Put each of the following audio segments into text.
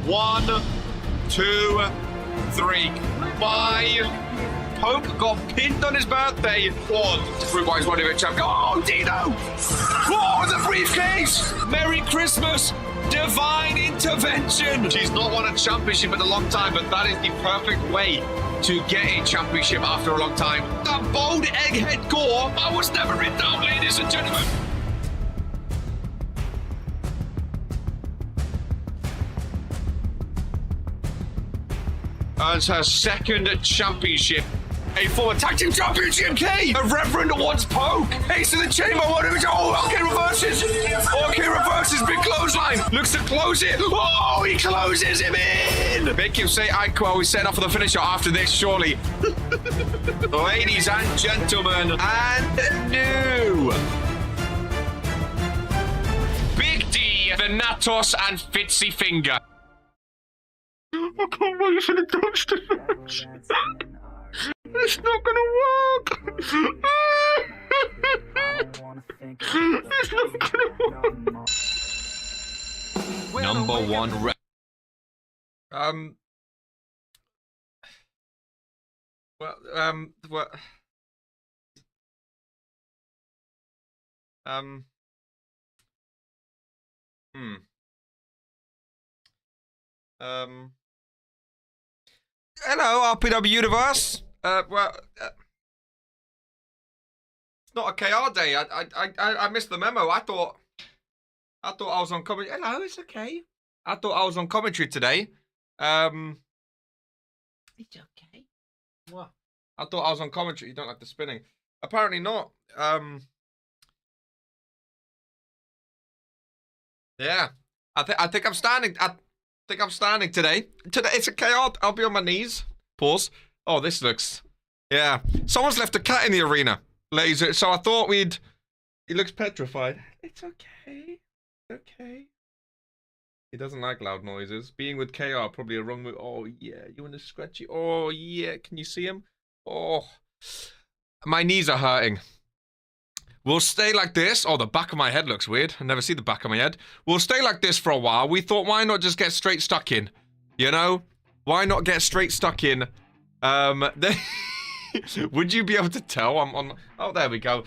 1, 2, 3. Bye. Pope got pinned on his birthday. One. Ruby's one of it, champ. Oh, Dino! Oh, the briefcase! Merry Christmas! Divine intervention! She's not won a championship in a long time, but that is the perfect way to get a championship after a long time. That bold egghead gore, I was never in doubt, ladies and gentlemen. As her second championship. A former tag team championship, K! A Reverend wants Poke! Ace of the Chamber, what do we do? Oh, okay, reverses! Okay, reverses, big clothesline! Looks to close it! Oh, he closes him in! Make him say, we set up for the finisher after this, surely. Ladies and gentlemen, and new! Big D, Thanatos, and Fitzy Finger. I can't wait for the dumpster match. It's not gonna work. It's not gonna work. Number one rep. Hello, RPW Universe. It's not a KR day. I missed the memo. I thought I was on commentary. Hello, it's okay. I thought I was on commentary today. It's okay. What? I thought I was on commentary. You don't like the spinning. Apparently not. Yeah. I think I'm standing. I think I'm standing today. Today it's a KR. I'll be on my knees. Pause. Oh, this looks... Yeah. Someone's left a cat in the arena. Laser. So I thought we'd... He looks petrified. It's okay. Okay. He doesn't like loud noises. Being with KR, probably a wrong move. Oh, yeah. You want to scratchy? Oh, yeah. Can you see him? Oh. My knees are hurting. We'll stay like this. Oh, the back of my head looks weird. I never see the back of my head. We'll stay like this for a while. We thought, why not just get straight stuck in? You know? Why not get straight stuck in? Would you be able to tell? I'm on. Oh, there we go.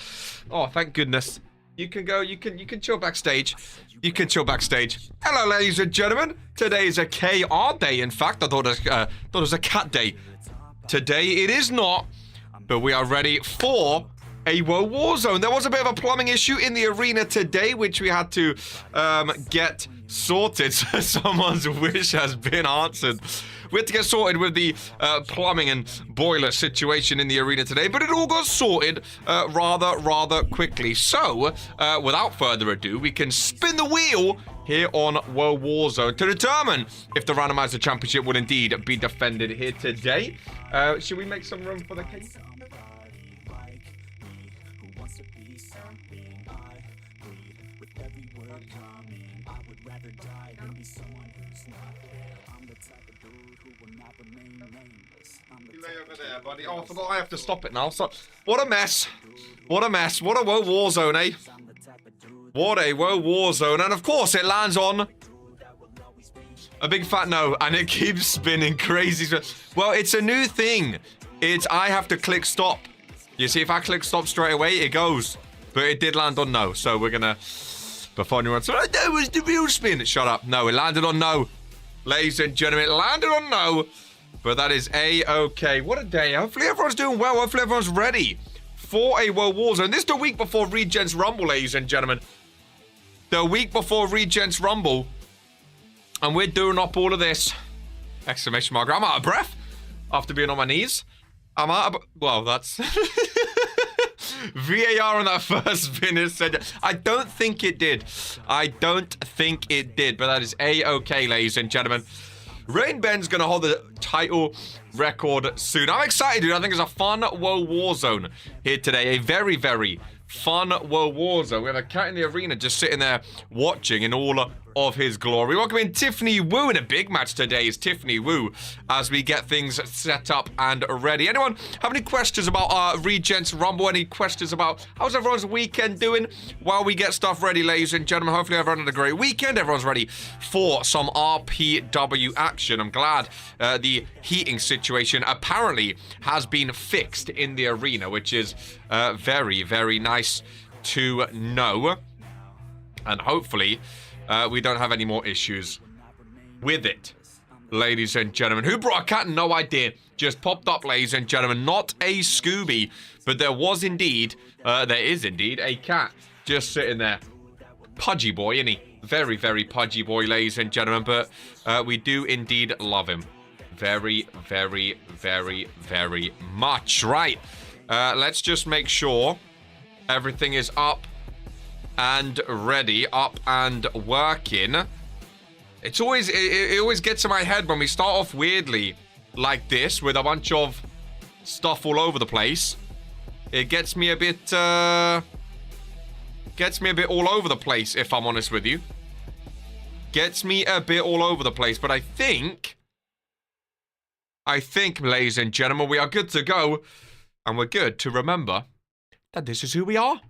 Oh, thank goodness. You can go. You can chill backstage. You can chill backstage. Hello, ladies and gentlemen. Today is a KR day. In fact, I thought it was a cat day. Today it is not, but we are ready for a World War Zone. There was a bit of a plumbing issue in the arena today, which we had to get sorted. Someone's wish has been answered. We had to get sorted with the plumbing and boiler situation in the arena today, but it all got sorted rather quickly. So, without further ado, we can spin the wheel here on World War Zone to determine if the randomizer championship will indeed be defended here today. Should we make some room for the case? Over there, buddy. Oh, I forgot I have to stop it now. So, what a mess. What a mess. What a World War Zone, eh? What a World War Zone. And of course, it lands on a big fat no. And it keeps spinning crazy. Well, it's a new thing. I have to click stop. You see, if I click stop straight away, it goes. But it did land on no. So we're going to... Before anyone says, that was the real spin. Shut up. No, it landed on no. Ladies and gentlemen, it landed on no. But that is A-okay. What a day. Hopefully everyone's doing well. Hopefully everyone's ready for a World War Zone. This is the week before Regents Rumble, ladies and gentlemen. The week before Regents Rumble. And we're doing up all of this. Exclamation mark. I'm out of breath after being on my knees. I'm out of... Well, that's... VAR on that first finish said... I don't think it did. I don't think it did. But that is A-okay, ladies and gentlemen. Rain Ben's going to hold the title record soon. I'm excited, dude. I think it's a fun World War Zone here today. A very fun World War Zone. We have a cat in the arena just sitting there watching in all of his glory. Welcome in Tiffany Wu in a big match today is Tiffany Wu as we get things set up and ready. Anyone have any questions about our Regents Rumble? Any questions about how's everyone's weekend doing while we get stuff ready, ladies and gentlemen? Hopefully everyone had a great weekend. Everyone's ready for some RPW action. I'm glad the heating situation apparently has been fixed in the arena, which is very, very nice to know. And hopefully we don't have any more issues with it, ladies and gentlemen. Who brought a cat? No idea. Just popped up, ladies and gentlemen. Not a Scooby, but there is indeed a cat just sitting there. Pudgy boy, isn't he? Very, very pudgy boy, ladies and gentlemen. But we do indeed love him. Very, very, very, very much. Right. Let's just make sure everything is up and ready, up and working. It always gets in my head when we start off weirdly like this with a bunch of stuff all over the place. It gets me a bit all over the place, if I'm honest with you. Gets me a bit all over the place, but I think, ladies and gentlemen, we are good to go, and we're good to remember that this is who we are.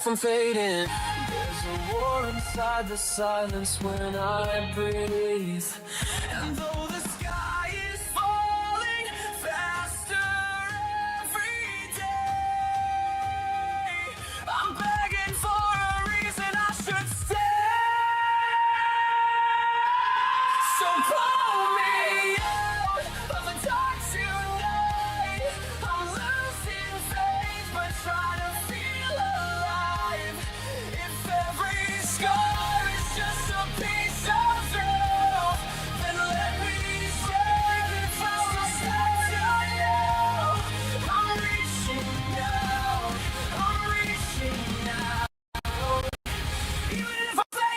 I'm fading. There's a war inside the silence when I breathe. And though the sky is falling faster every day, I'm begging for a reason I should stay. So pull me out of the dark tonight. I'm losing faith but trying to feel alive. If every scar is just a piece of truth, then let me save it from the start to you. I'm reaching out, even if I fail.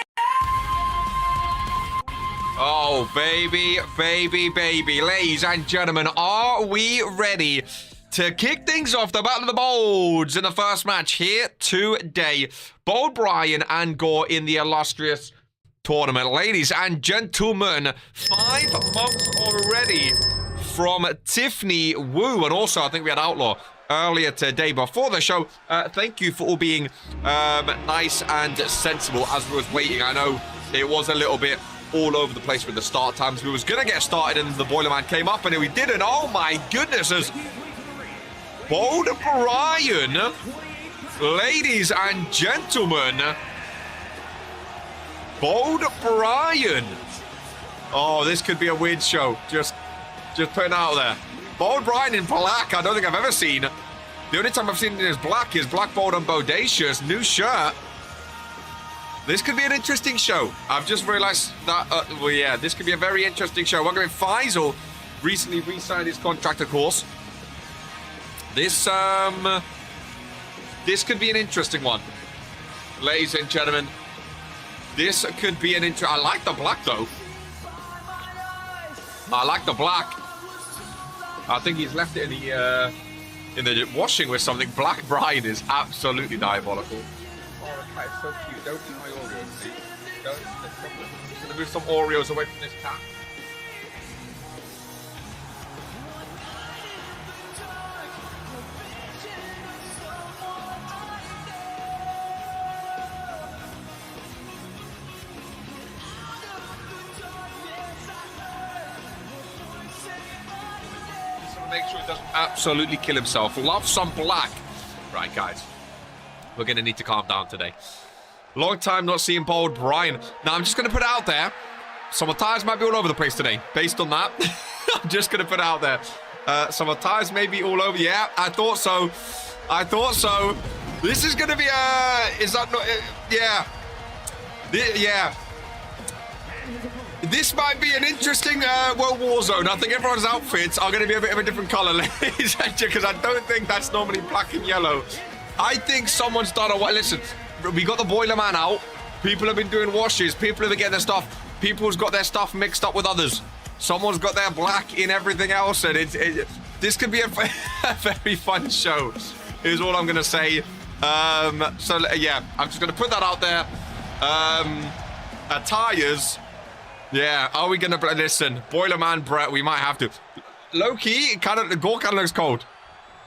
Oh, baby, baby, baby. Ladies and gentlemen, are we ready to kick things off? The Battle of the Bolds in the first match here today. Bold Brian and Gore in the illustrious tournament. Ladies and gentlemen, 5 months already from Tiffany Wu. And also, I think we had Outlaw earlier today before the show. Thank you for all being nice and sensible as we was waiting. I know it was a little bit all over the place with the start times. We was going to get started and the Boilerman came up and we didn't. Oh my goodness. As Bold Brian, ladies and gentlemen, Bold Brian. Oh, this could be a weird show. Just putting it out there. Bold Brian in black, I don't think I've ever seen. The only time I've seen it is black Bold and Bodacious. New shirt. This could be an interesting show. I've just realized that, well, yeah, this could be a very interesting show. Welcome in Faisal. Recently re-signed his contract, of course. This could be an interesting one. Ladies and gentlemen, this could be an I like the black, though. I like the black. I think he's left it in the washing with something. Black Brian is absolutely diabolical. Oh, the cat is so cute. Don't eat my Oreos, please. Don't. I'm going to move some Oreos away from this cat. Make sure he doesn't absolutely kill himself. Love some black. Right, guys. We're going to need to calm down today. Long time not seeing Bold Brian. Now, I'm just going to put it out there. Some attires might be all over the place today. Based on that, I'm just going to put it out there. Some attires may be all over. Yeah, I thought so. I thought so. This is going to be is that not... yeah. Yeah. This might be an interesting World War Zone. I think everyone's outfits are going to be a bit of a different color, ladies and gentlemen, because I don't think that's normally black and yellow. I think someone's done a... Listen, we got the Boiler Man out. People have been doing washes. People have been getting their stuff. People's got their stuff mixed up with others. Someone's got their black in everything else, and this could be a very fun show, is all I'm going to say. So, yeah, I'm just going to put that out there. Attires... yeah, are we gonna listen? Boiler Man Brett, we might have to. Low key, Gore kind of looks cold.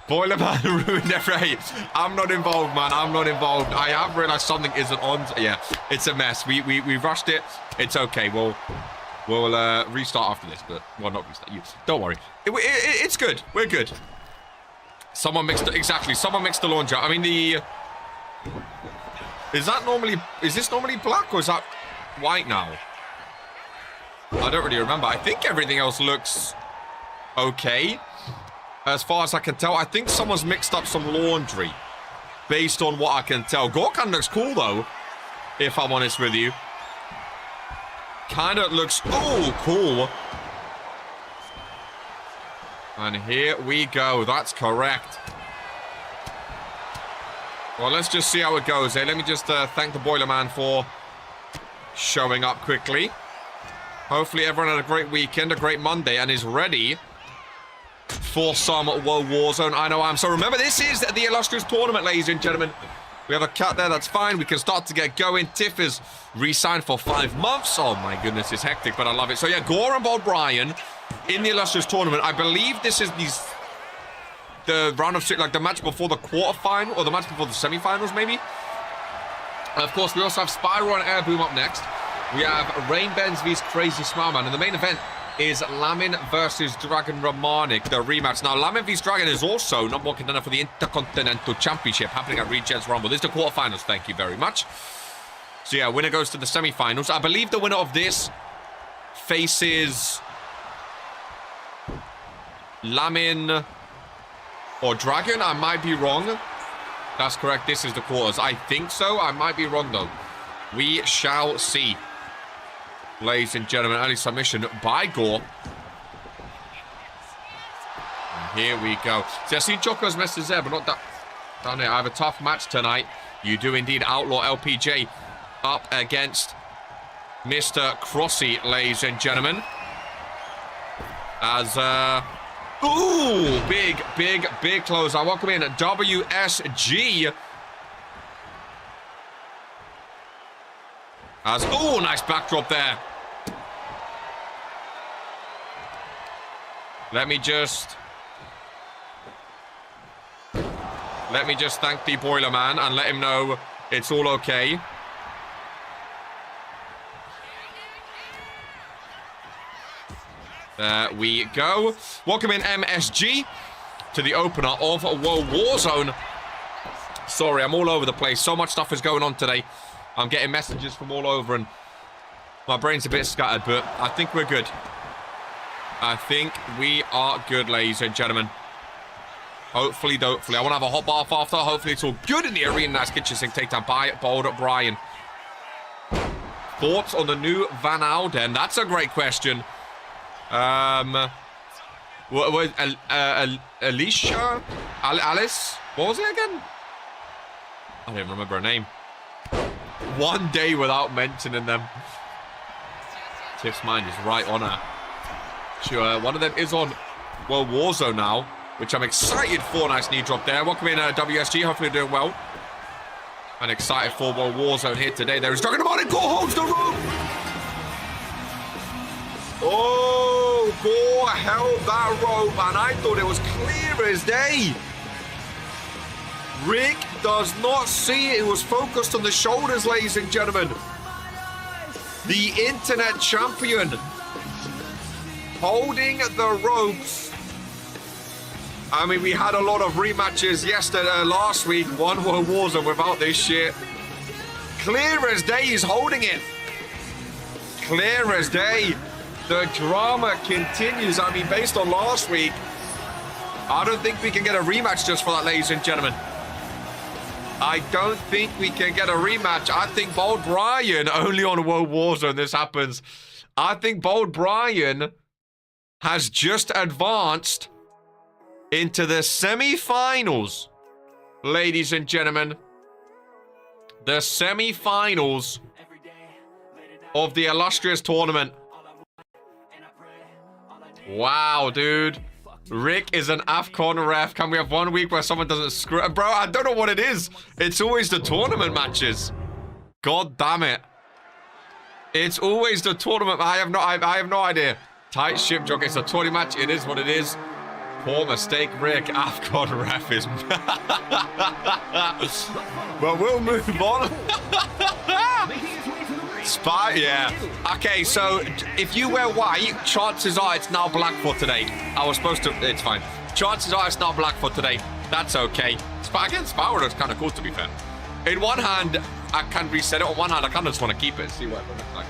Boiler Man ruined every. I'm not involved, man. I'm not involved. I have realized something isn't on. Yeah, it's a mess. We rushed it. It's okay. We'll restart after this, but well, not restart. Don't worry. It's good. We're good. Someone mixed exactly. Someone mixed the launcher. I mean is this normally black or is that white now? I don't really remember. I think everything else looks okay. As far as I can tell, I think someone's mixed up some laundry. Based on what I can tell. Gorkan looks cool, though. If I'm honest with you. Kind of looks... oh, cool. And here we go. That's correct. Well, let's just see how it goes. Hey, let me just thank the Boiler Man for showing up quickly. Hopefully everyone had a great weekend, a great Monday, and is ready for some World War Zone. I know I am. So remember, this is the illustrious tournament, ladies and gentlemen. We have a cut there. That's fine. We can start to get going. Tiff is re-signed for 5 months. Oh, my goodness. It's hectic, but I love it. So, yeah, Gore and Bold Brian in the illustrious tournament. I believe this is the round of 6, like the match before the quarterfinal, or the match before the semifinals, maybe. And, of course, we also have Spiral and Air Boom up next. We have Rain Benz vs Crazy Smile Man, and the main event is Lamin versus Dragon Romanik, the rematch. Now, Lamin vs Dragon is also number 1 contender for the Intercontinental Championship happening at Regents Rumble. This is the quarterfinals, thank you very much. So, yeah, winner goes to the semifinals. I believe the winner of this faces Lamin or Dragon. I might be wrong. That's correct. This is the quarters. I think so. I might be wrong, though. We shall see. Ladies and gentlemen, early submission by Gore. And here we go. See, I see Choco's message there, but not that down there. I have a tough match tonight. You do indeed. Outlaw LPJ up against Mr. Crossy, ladies and gentlemen. As, ooh, big close. I welcome in WSG. As, oh, nice backdrop there. Let me just thank the Boiler Man and let him know it's all okay. There we go. Welcome in MSG to the opener of World War Zone. Sorry, I'm all over the place. So much stuff is going on today. I'm getting messages from all over and my brain's a bit scattered, but I think we're good. I think we are good, ladies and gentlemen. Hopefully. I want to have a hot bath after. Hopefully it's all good in the arena. Nice kitchen sink takedown by Bold Brian. Thoughts on the new Van Alden? That's a great question. Alicia? Alice? What was it again? I don't remember her name. One day without mentioning them. Tiff's mind is right on her. Sure, one of them is on World War Zone now, which I'm excited for. Nice knee drop there. Welcome in WSG. Hopefully doing well. And excited for World War Zone here today. There is Dragon Romanik. Gore holds the rope. Oh, Gore held that rope, and I thought it was clear as day. Rick does not see it. It was focused on the shoulders, ladies and gentlemen. The internet champion holding the ropes I mean, we had a lot of rematches yesterday, last week. One World Warzone without this shit. Clear as day, he's holding it. Clear as day. The drama continues. I mean, based on last week, I don't think we can get a rematch just for that, ladies and gentlemen. I don't think we can get a rematch. I think Bold Brian, only on World Warzone this happens. I think Bold Brian has just advanced into the semi-finals, ladies and gentlemen. The semi-finals of the illustrious tournament. Wow, dude. Rick is an AFCON ref. Can we have 1 week where someone doesn't screw? Bro, I don't know what it is. It's always the tournament matches. God damn it. It's always the tournament. I have no idea. Tight ship jog. It's a tournament match. It is what it is. Poor mistake, Rick. AFCON ref is... But we'll move on. Spy, yeah. Okay, so if you wear white, chances are it's now black for today. I was supposed to... It's fine. Chances are it's now black for today. That's okay. Again, Spyro looks kind of cool, to be fair. In one hand, I can reset it. On one hand, I kind of just want to keep it. See what it looks like.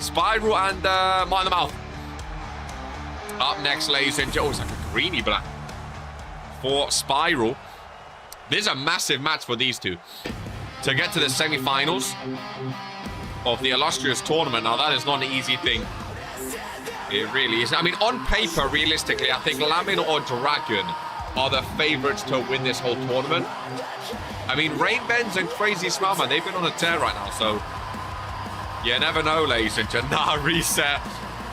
Spyro and Mind the Mouth. Up next, ladies and gentlemen. Oh, it's like a greeny black. For Spyro. This is a massive match for these two. To get to the semi-finals of the illustrious tournament. Now, that is not an easy thing. It really is. I mean, on paper, realistically, I think Lamin or Dragon are the favorites to win this whole tournament. I mean, Rainbends and Crazy Smellman, they've been on a tear right now, so you never know, ladies and gentlemen. Nah, reset.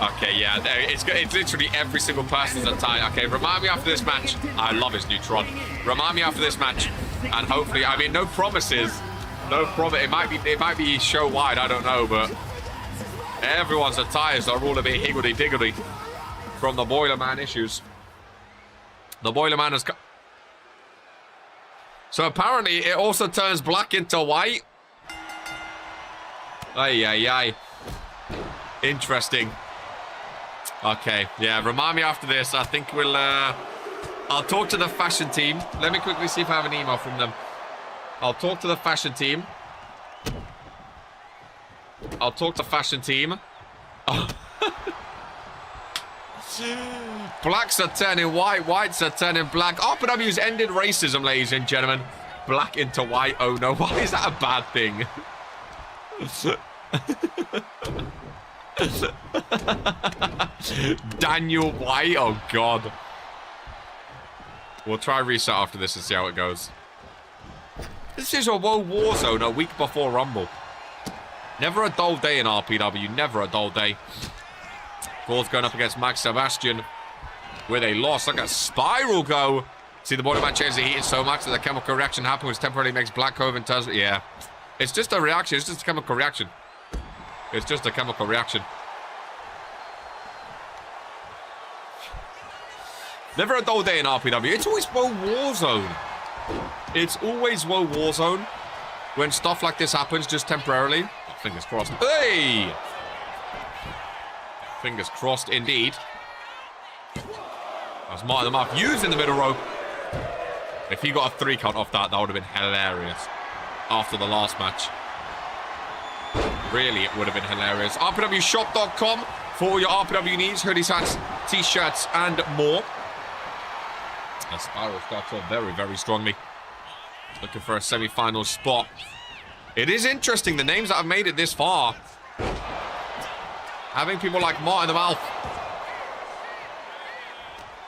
Okay, yeah, it's literally every single person's a tie. Okay, remind me after this match. I love his Neutron. Remind me after this match, and hopefully, I mean, no promises. No promise. It might be show wide. I don't know, but everyone's a tie. So they're all a bit higgledy piggledy from the Boiler Man issues. The Boiler Man has. So apparently, it also turns black into white. Ay, ay, ay. Interesting. Okay, yeah, remind me after this. I think we'll, I'll talk to the fashion team. Let me quickly see if I have an email from them. I'll talk to the fashion team. I'll talk to fashion team. Oh. Blacks are turning white, whites are turning black. RPW's ended racism, ladies and gentlemen. Black into white, oh no. Why is that a bad thing? Daniel White, oh god. We'll try reset after this and see how it goes. This is a World Warzone a week before Rumble. Never a dull day in RPW, never a dull day. Fourth going up against Max Sebastian with a loss. Look at Spiral go. See the body match change the heat so much that the chemical reaction happens, which temporarily makes Black Cove and turns. Yeah. It's just a reaction, it's just a chemical reaction. It's just a chemical reaction. Never a dull day in RPW. It's always World Warzone. It's always World Warzone when stuff like this happens just temporarily. Oh, fingers crossed. Hey! Fingers crossed indeed. That's Martin the Mark using the middle rope. If he got a 3 count off that, that would have been hilarious. After the last match. Really, it would have been hilarious. RPWshop.com for all your RPW needs. Hoodies, hats, t-shirts, and more. The Spiral starts off very, very strongly. Looking for a semi-final spot. It is interesting, the names that have made it this far. Having people like Martin the Mouth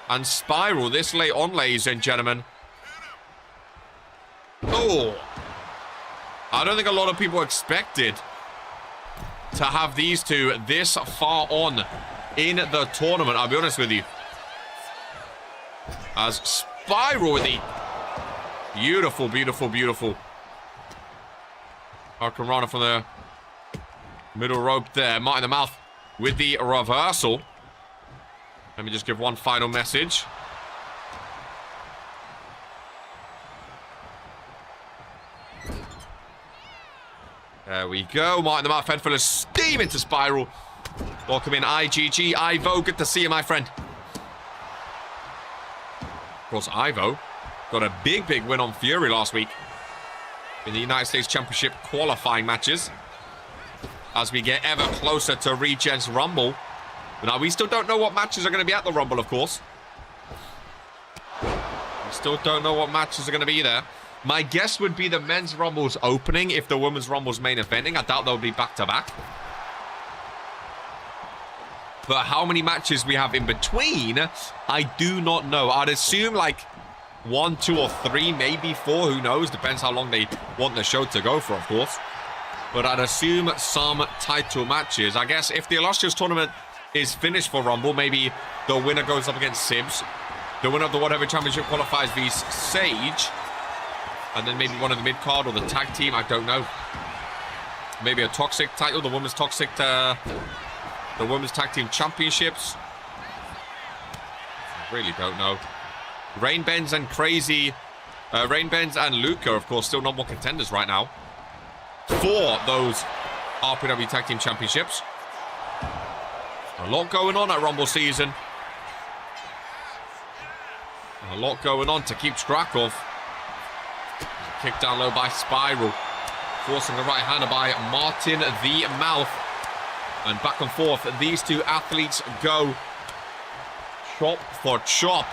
and Spiral this late on, ladies and gentlemen. Oh. I don't think a lot of people expected to have these two this far on in the tournament, I'll be honest with you. As Spiral with the beautiful, beautiful, beautiful Hurricanrana from the middle rope there. Martin the Mouth with the reversal. Let me just give one final message. There we go. Martin the Mouth head full of steam into Spiral. Welcome in IGG. Ivo, good to see you, my friend. course, Ivo got a big, big win on Fury last week in the United States Championship qualifying matches. As we get ever closer to Regents Rumble. Now, we still don't know what matches are going to be at the Rumble, of course. We still don't know what matches are going to be there. My guess would be the men's Rumble's opening if the women's Rumble's main eventing. I doubt they'll be back-to-back. But how many matches we have in between, I do not know. I'd assume like 1, 2, or 3, maybe 4. Who knows? Depends how long they want the show to go for, of course. But I'd assume some title matches. I guess if the Illustrious tournament is finished for Rumble, maybe the winner goes up against Sibs. The winner of the Whatever Championship qualifies vs Sage. And then maybe one of the mid-card or the tag team. I don't know. Maybe a Toxic title. The Women's Toxic... the Women's Tag Team Championships. I really don't know. Rain Benz and Crazy... Rain Benz and Luca, of course, still number 1 contenders right now for those RPW Tag Team Championships. A lot going on at Rumble season. A lot going on to keep track of. Kick down low by Spiral. Forcing a right-hander by Martin the Mouth. And back and forth, these two athletes go chop for chop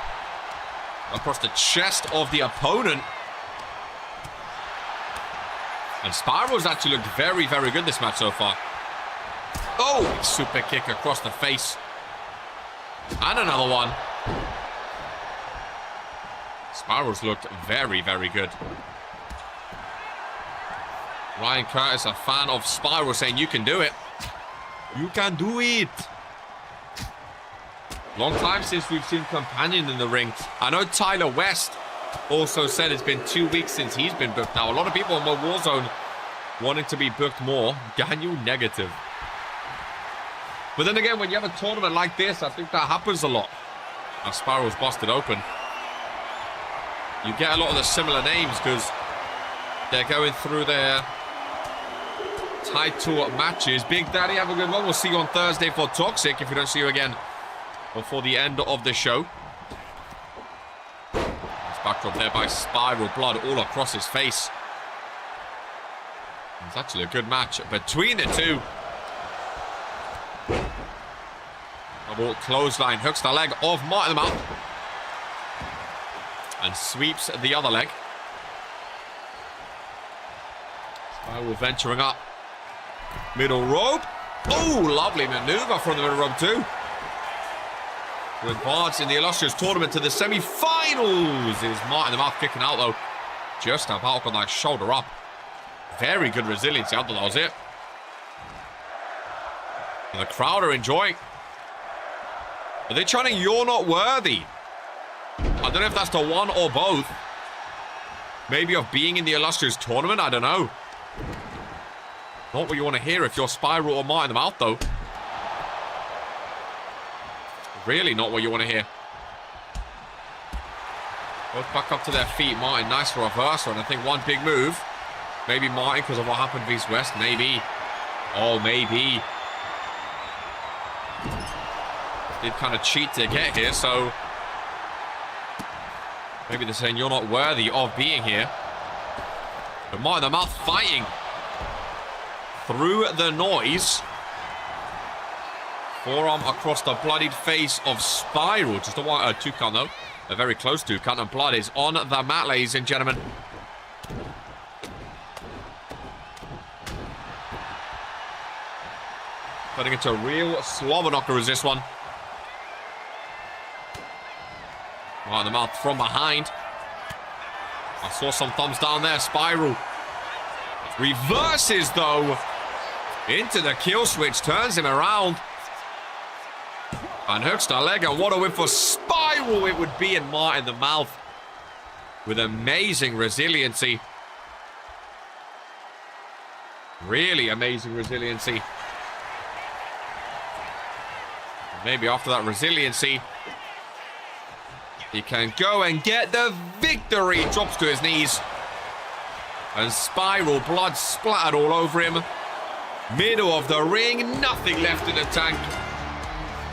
across the chest of the opponent. And Spiral's actually looked very, very good this match so far. Oh, super kick across the face. And another one. Spiral's looked very, very good. Ryan Curtis, a fan of Spiral, saying you can do it. You can do it. Long time since we've seen Companion in the ring. I know Tyler West also said it's been 2 weeks since he's been booked. Now, a lot of people in Warzone wanting to be booked more. Daniel negative. But then again, when you have a tournament like this, I think that happens a lot. Now, Spiral's busted open. You get a lot of the similar names because they're going through their title matches. Big Daddy, have a good one. We'll see you on Thursday for Toxic if we don't see you again before the end of the show. It's backed up there by Spiral. Blood all across his face. It's actually a good match between the two. Double clothesline, hooks the leg of Martin the Mouth. And sweeps the other leg. Spiral venturing up. Middle rope. Oh, lovely maneuver from the middle rope too. To advance in the Illustrious tournament to the semi-finals. Is Martin the Mouth kicking out though. Just about got that shoulder up. Very good resiliency. I thought that was it. And the crowd are enjoying. Are they chanting, "You're not worthy"? I don't know if that's the one or both. Maybe of being in the Illustrious tournament. I don't know. Not what you want to hear if you're Spiral or Martin the Mouth, though. Really not what you want to hear. Both back up to their feet. Martin, nice reversal. And I think one big move. Maybe Martin because of what happened to East West. Maybe. Oh, maybe. Did kind of cheat to get here, so... Maybe they're saying you're not worthy of being here. But Martin the Mouth fighting through the noise. Forearm across the bloodied face of Spiral. Just a 2 count though. A very close 2 count, and blood is on the mat, ladies and gentlemen. Turning into a real slobber knocker is this one. Martin the Mouth from behind. I saw some thumbs down there. Spiral reverses though into the kill switch, turns him around and hooks the leg. And what a win for Spiral it would be in Martin the Mouth with amazing resiliency. Really amazing resiliency. Maybe after that resiliency he can go and get the victory. Drops to his knees. And Spiral, blood splattered all over him. Middle of the ring, nothing left in the tank.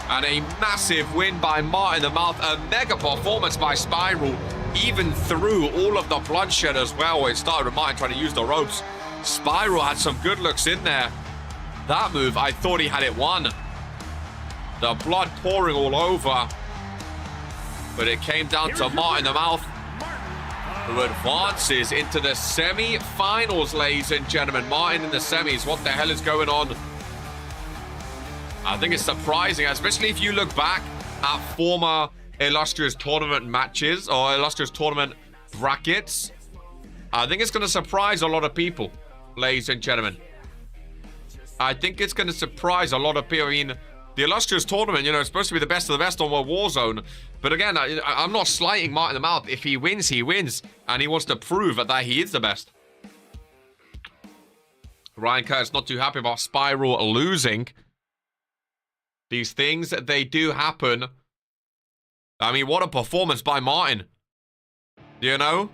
And a massive win by Martin the Mouth. A mega performance by Spiral. Even through all of the bloodshed as well. It started with Martin trying to use the ropes. Spiral had some good looks in there. That move, I thought he had it won. The blood pouring all over. But it came down to Martin the Mouth, who advances into the semi-finals, ladies and gentlemen. Martin in the semis. What the hell is going on? I think it's surprising, especially if you look back at former Illustrious Tournament matches or Illustrious Tournament brackets. I think it's going to surprise a lot of people, ladies and gentlemen. I think it's going to surprise a lot of people. I mean, the Illustrious Tournament, you know, it's supposed to be the best of the best on World Warzone. But again, I'm not slighting Martin the Mouth. If he wins, he wins. And he wants to prove that he is the best. Ryan Curtis not too happy about Spiral losing. These things, they do happen. I mean, what a performance by Martin. You know?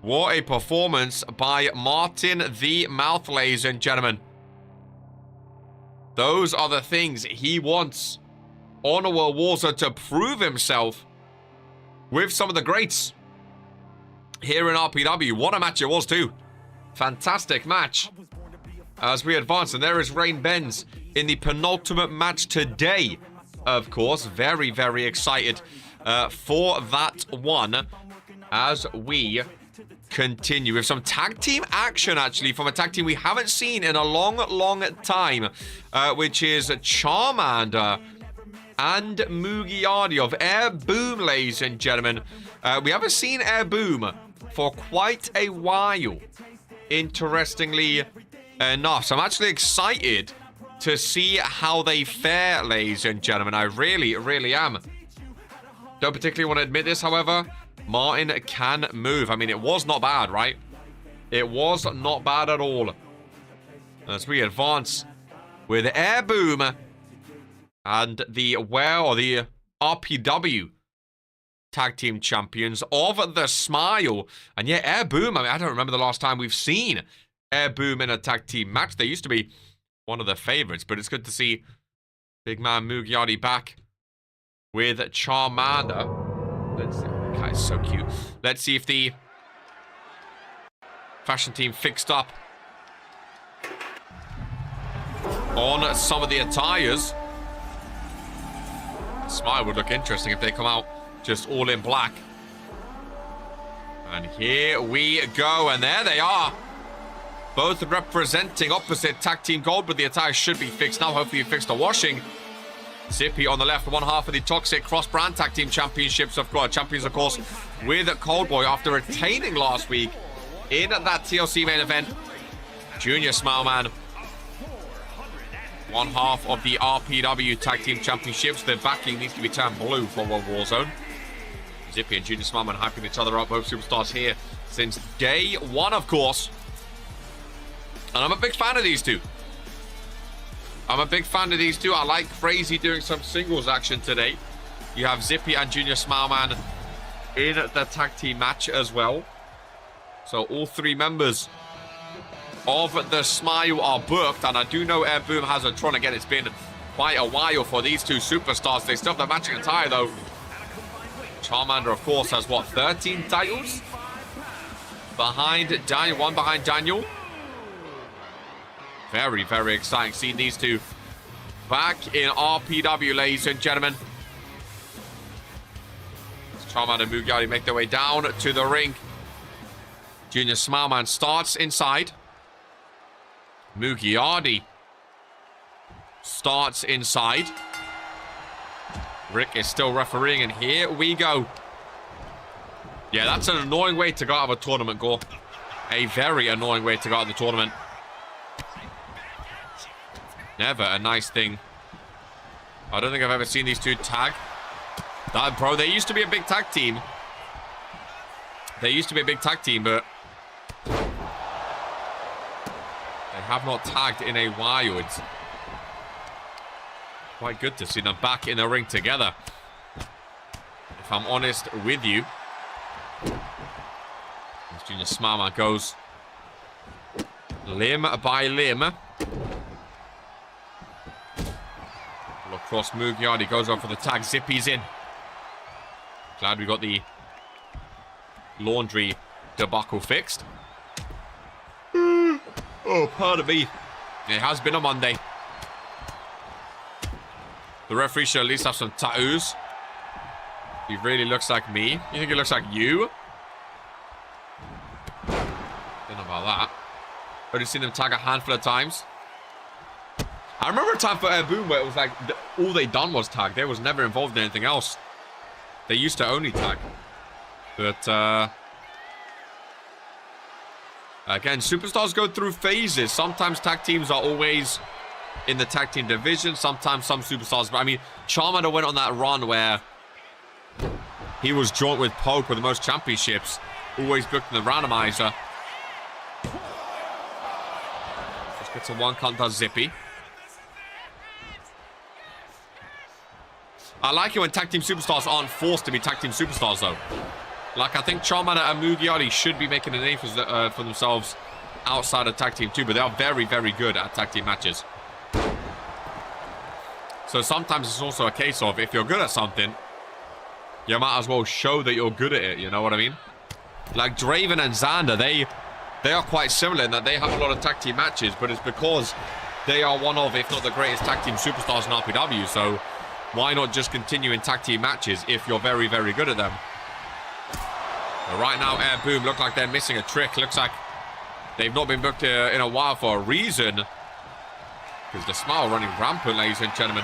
What a performance by Martin the Mouth, ladies and gentlemen. Those are the things he wants on a World Warzone, to prove himself with some of the greats here in RPW. What a match it was too. Fantastic match as we advance. And there is Rain Benz in the penultimate match today. Of course, very, very excited for that one as we continue with some tag team action, actually, from a tag team we haven't seen in a long, long time, which is Charmander and Mugiardi of Air Boom, ladies and gentlemen. We haven't seen Air Boom for quite a while, interestingly enough. So I'm actually excited to see how they fare, ladies and gentlemen. I really, really am. Don't particularly want to admit this, however. Martin can move. I mean, it was not bad, right? It was not bad at all. As we advance with Air Boom and the RPW tag team champions of the Smile. And yeah, Air Boom, I mean, I don't remember the last time we've seen Air Boom in a tag team match. They used to be one of the favorites, but it's good to see big man Mugiardi back with Charmander. Let's see. Okay, so cute. Let's see if the fashion team fixed up on some of the attires. Smile would look interesting if they come out just all in black. And here we go, and there they are. Both representing opposite tag team gold, but the attire should be fixed now. Hopefully you fixed the washing. Zippy on the left, one half of the Toxic Cross-Brand Tag Team Championships, of course, champions, of course, with Coldboy after retaining last week in that TLC main event. Junior Smileman, one half of the RPW Tag Team Championships. Their backing needs to be turned blue for World Warzone. Zippy and Junior Smileman hyping each other up. Both superstars here since day one, of course. And I'm a big fan of these two. I like Crazy doing some singles action today. You have Zippy and Junior Smileman in the tag team match as well. So all three members of the Smile are booked. And I do know Air Boom has a Tron. Again, it's been quite a while for these two superstars. They still have the matching attire, though. Charmander, of course, has, what, 13 titles? Behind Daniel, one behind Daniel. Very, very exciting seeing these two back in RPW, ladies and gentlemen. Charmander and Mugiardi make their way down to the ring. Junior Smileman starts inside. Mugiardi starts inside. Rick is still refereeing, and here we go. Yeah, that's an annoying way to go out of a tournament, Gore. A very annoying way to go out of the tournament. Never a nice thing. I don't think I've ever seen these two tag. Bro, they used to be a big tag team. But they have not tagged in a while. It's quite good to see them back in the ring together, if I'm honest with you. As Junior Smileman goes limb by limb. Cross Mugiardi goes up for the tag. Zippy's in. Glad we got the laundry debacle fixed. Oh, pardon me. It has been a Monday. The referee should at least have some tattoos. He really looks like me. You think he looks like you? Don't know about that. Already seen him tag a handful of times. I remember a time for Air Boom where it was like all they done was tag. They was never involved in anything else. They used to only tag. But again, superstars go through phases. Sometimes tag teams are always in the tag team division. Sometimes some superstars. But I mean, Charmander went on that run where he was joint with Poke with the most championships. Always booked in the randomizer. Just gets a one count, does Zippy. I like it when tag team superstars aren't forced to be tag team superstars, though. Like, I think Charmander and Mugiardi should be making a name for themselves outside of tag team, too. But they are very, very good at tag team matches. So sometimes it's also a case of, if you're good at something, you might as well show that you're good at it, you know what I mean? Like, Draven and Xander, they are quite similar in that they have a lot of tag team matches, but it's because they are one of, if not the greatest tag team superstars in RPW, so why not just continue in tag team matches if you're very, very good at them? But right now, Air Boom look like they're missing a trick. Looks like they've not been booked in a while for a reason. Because the smile running rampant, ladies and gentlemen.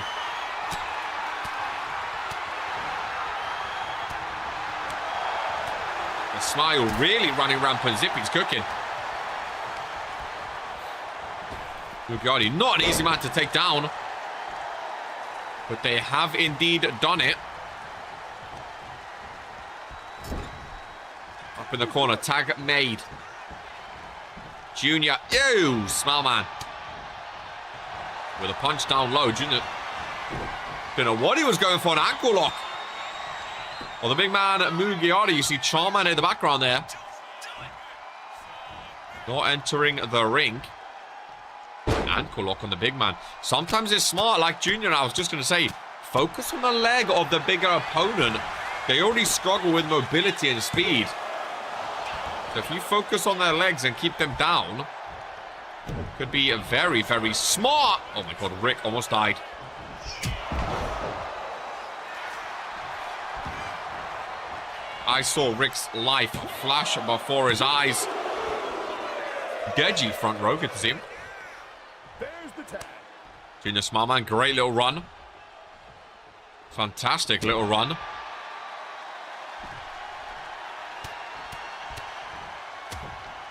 The smile really running rampant. Zippy's cooking. Mugiardi, not an easy man to take down. But they have indeed done it. Up in the corner, tag made. Junior, ew, Smile Man. With a punch down low, Junior. Don't know what he was going for, an ankle lock. Well, the big man, Mugiardi, you see Charmander in the background there. Not entering the ring. Ankle lock on the big man. Sometimes it's smart, like Junior, I was just going to say, focus on the leg of the bigger opponent. They already struggle with mobility and speed. So if you focus on their legs and keep them down, could be a very, very smart. Oh my god, Rick almost died. I saw Rick's life flash before his eyes. Deji front row, good to see him. Junior Smileman, great little run. Fantastic little run.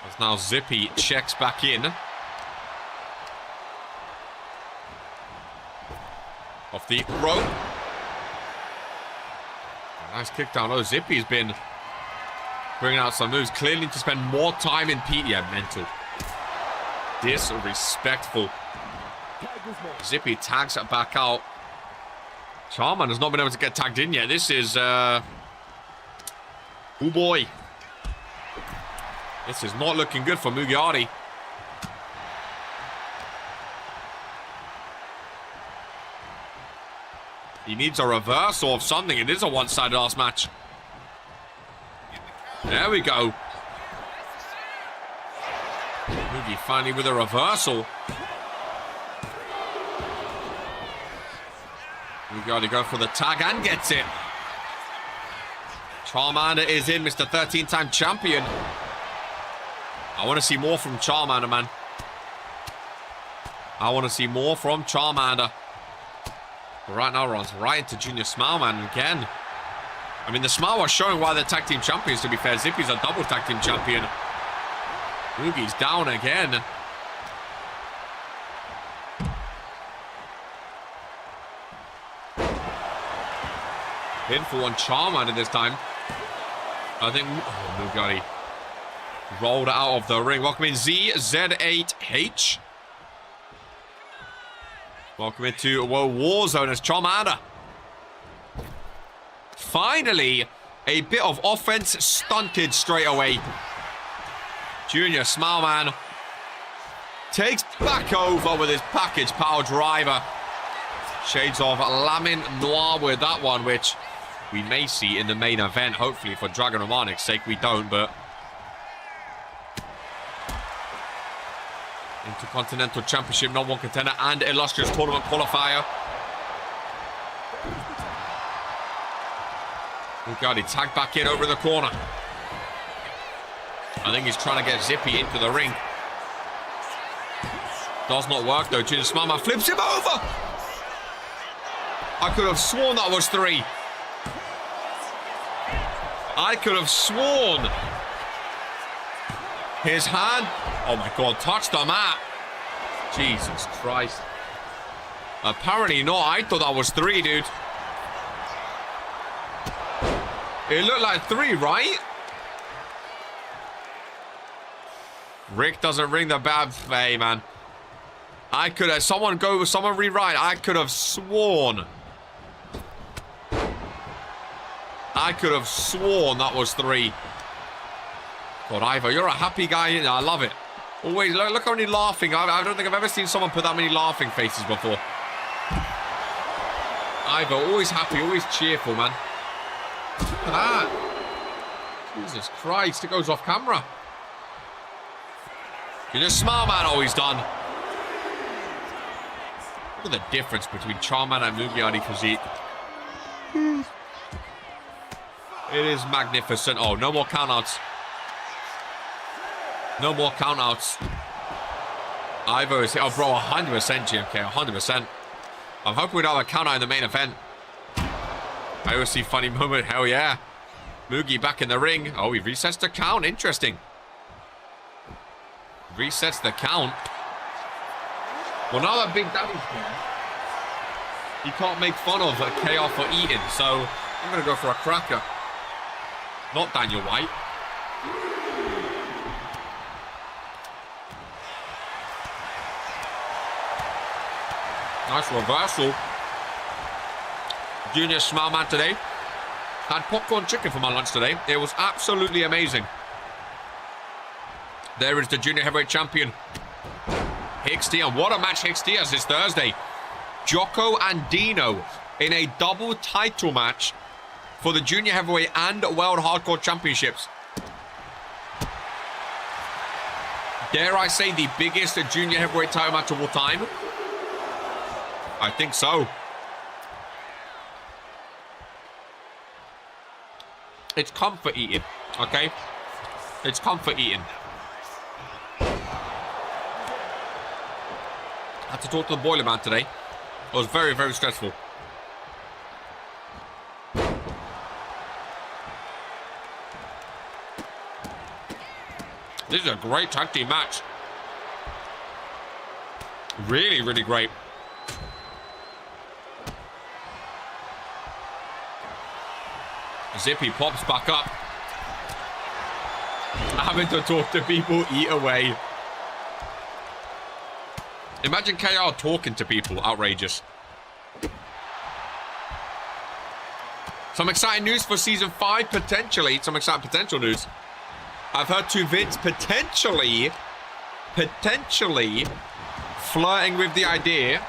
As now Zippy checks back in. Off the rope. Nice kick down low. Zippy's been bringing out some moves. Clearly need to spend more time in Pete. Yeah, mental. Disrespectful. Zippy tags it back out. Charman has not been able to get tagged in yet. This is, oh boy. This is not looking good for Mugiardi. He needs a reversal of something. It is a one-sided ass match. There we go. Mugi finally with a reversal. Mugiardi go for the tag and gets it. Charmander is in, Mr. 13-time champion. I want to see more from Charmander, man. I want to see more from Charmander. But right now, runs right into Junior Smileman again. I mean, the Smile was showing why they're tag team champions, to be fair. Zippy's a double tag team champion. Mugi's down again. Pinfall on Charmander this time. I think Mugiardi rolled out of the ring. Welcome in ZZ8H. Welcome into Warzone as Charmander. Finally, a bit of offense stunted straight away. Junior Smileman takes back over with his package power driver. Shades of Lamin Noir with that one, which we may see in the main event. Hopefully, for Dragon Romanic's sake, we don't, but... Intercontinental Championship, #1 contender, and illustrious tournament qualifier. Oh God, he tagged back in over in the corner. I think he's trying to get Zippy into the ring. Does not work though. Junior Smallman flips him over. I could have sworn that was 3. I could have sworn. His hand. Oh my God, touched the mat. Jesus Christ. Apparently not. I thought that was 3, dude. It looked like 3, right? Rick doesn't ring the bell. Hey, man. I could have... Someone rewrite. I could have sworn. I could have sworn that was 3. God, Ivo, you're a happy guy. I love it. Always, look how many laughing. I don't think I've ever seen someone put that many laughing faces before. Ivo, always happy, always cheerful, man. Look at that. Jesus Christ, it goes off camera. You're just smart man, always done. Look at the difference between Charman and Mugiani physique. It is magnificent. Oh, no more countouts. No more countouts. Ivo is here. Oh, bro, 100% GMK, 100%. I'm hoping we don't have a countout in the main event. I always see funny moment. Hell yeah. Mugi back in the ring. Oh, he resets the count. Interesting. Resets the count. Well, now that Big Daddy's here, he can't make fun of KO for eating, so I'm going to go for a cracker. Not Daniel White. Nice reversal. Junior Smallman today. Had popcorn chicken for my lunch today. It was absolutely amazing. There is the junior heavyweight champion, Hicks D. And what a match Hicks D has this Thursday. Jocko and Dino in a double title match for the junior heavyweight and world hardcore championships. Dare I say the biggest junior heavyweight title match of all time? I think so. It's comfort eating, okay? It's comfort eating. Had to talk to the boiler man today. It was very, very stressful. This is a great tag team match. Really, really great. Zippy pops back up. Having to talk to people, eat away. Imagine KR talking to people. Outrageous. Some exciting news for season 5, potentially. Some exciting potential news. I've heard to Vince potentially flirting with the idea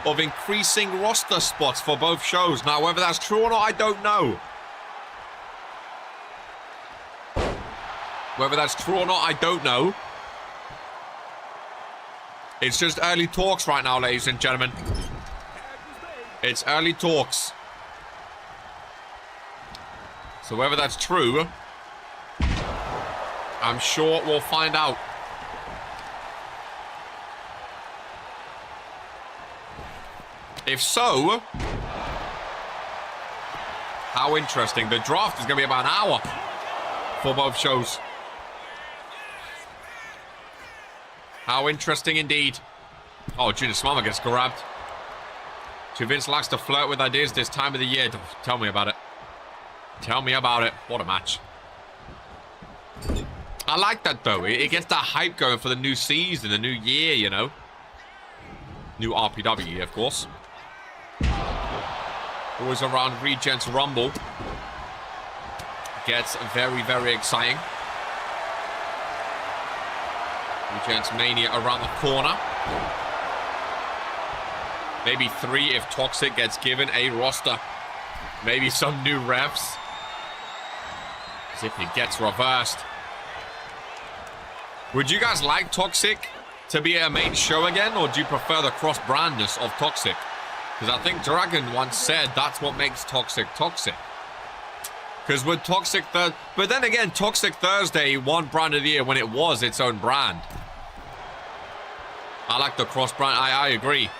of increasing roster spots for both shows. Now, whether that's true or not, I don't know. Whether that's true or not, I don't know. It's just early talks right now, ladies and gentlemen. It's early talks. So whether that's true, I'm sure we'll find out. If so, how interesting. The draft is going to be about an hour for both shows. How interesting indeed. Oh, Junior Smallman gets grabbed. Vince likes to flirt with ideas this time of the year. Tell me about it. Tell me about it. What a match. I like that, though. It gets that hype going for the new season, the new year, you know. New RPW, of course. Always around Regents Rumble. Gets very, very exciting. Regents Mania around the corner. Maybe 3 if Toxic gets given a roster. Maybe some new refs. As if it gets reversed. Would you guys like Toxic to be a main show again, or do you prefer the cross-brandness of Toxic? Because I think Dragon once said that's what makes Toxic toxic. Because with Toxic but then again, Toxic Thursday won Brand of the Year when it was its own brand. I like the cross-brand, I agree.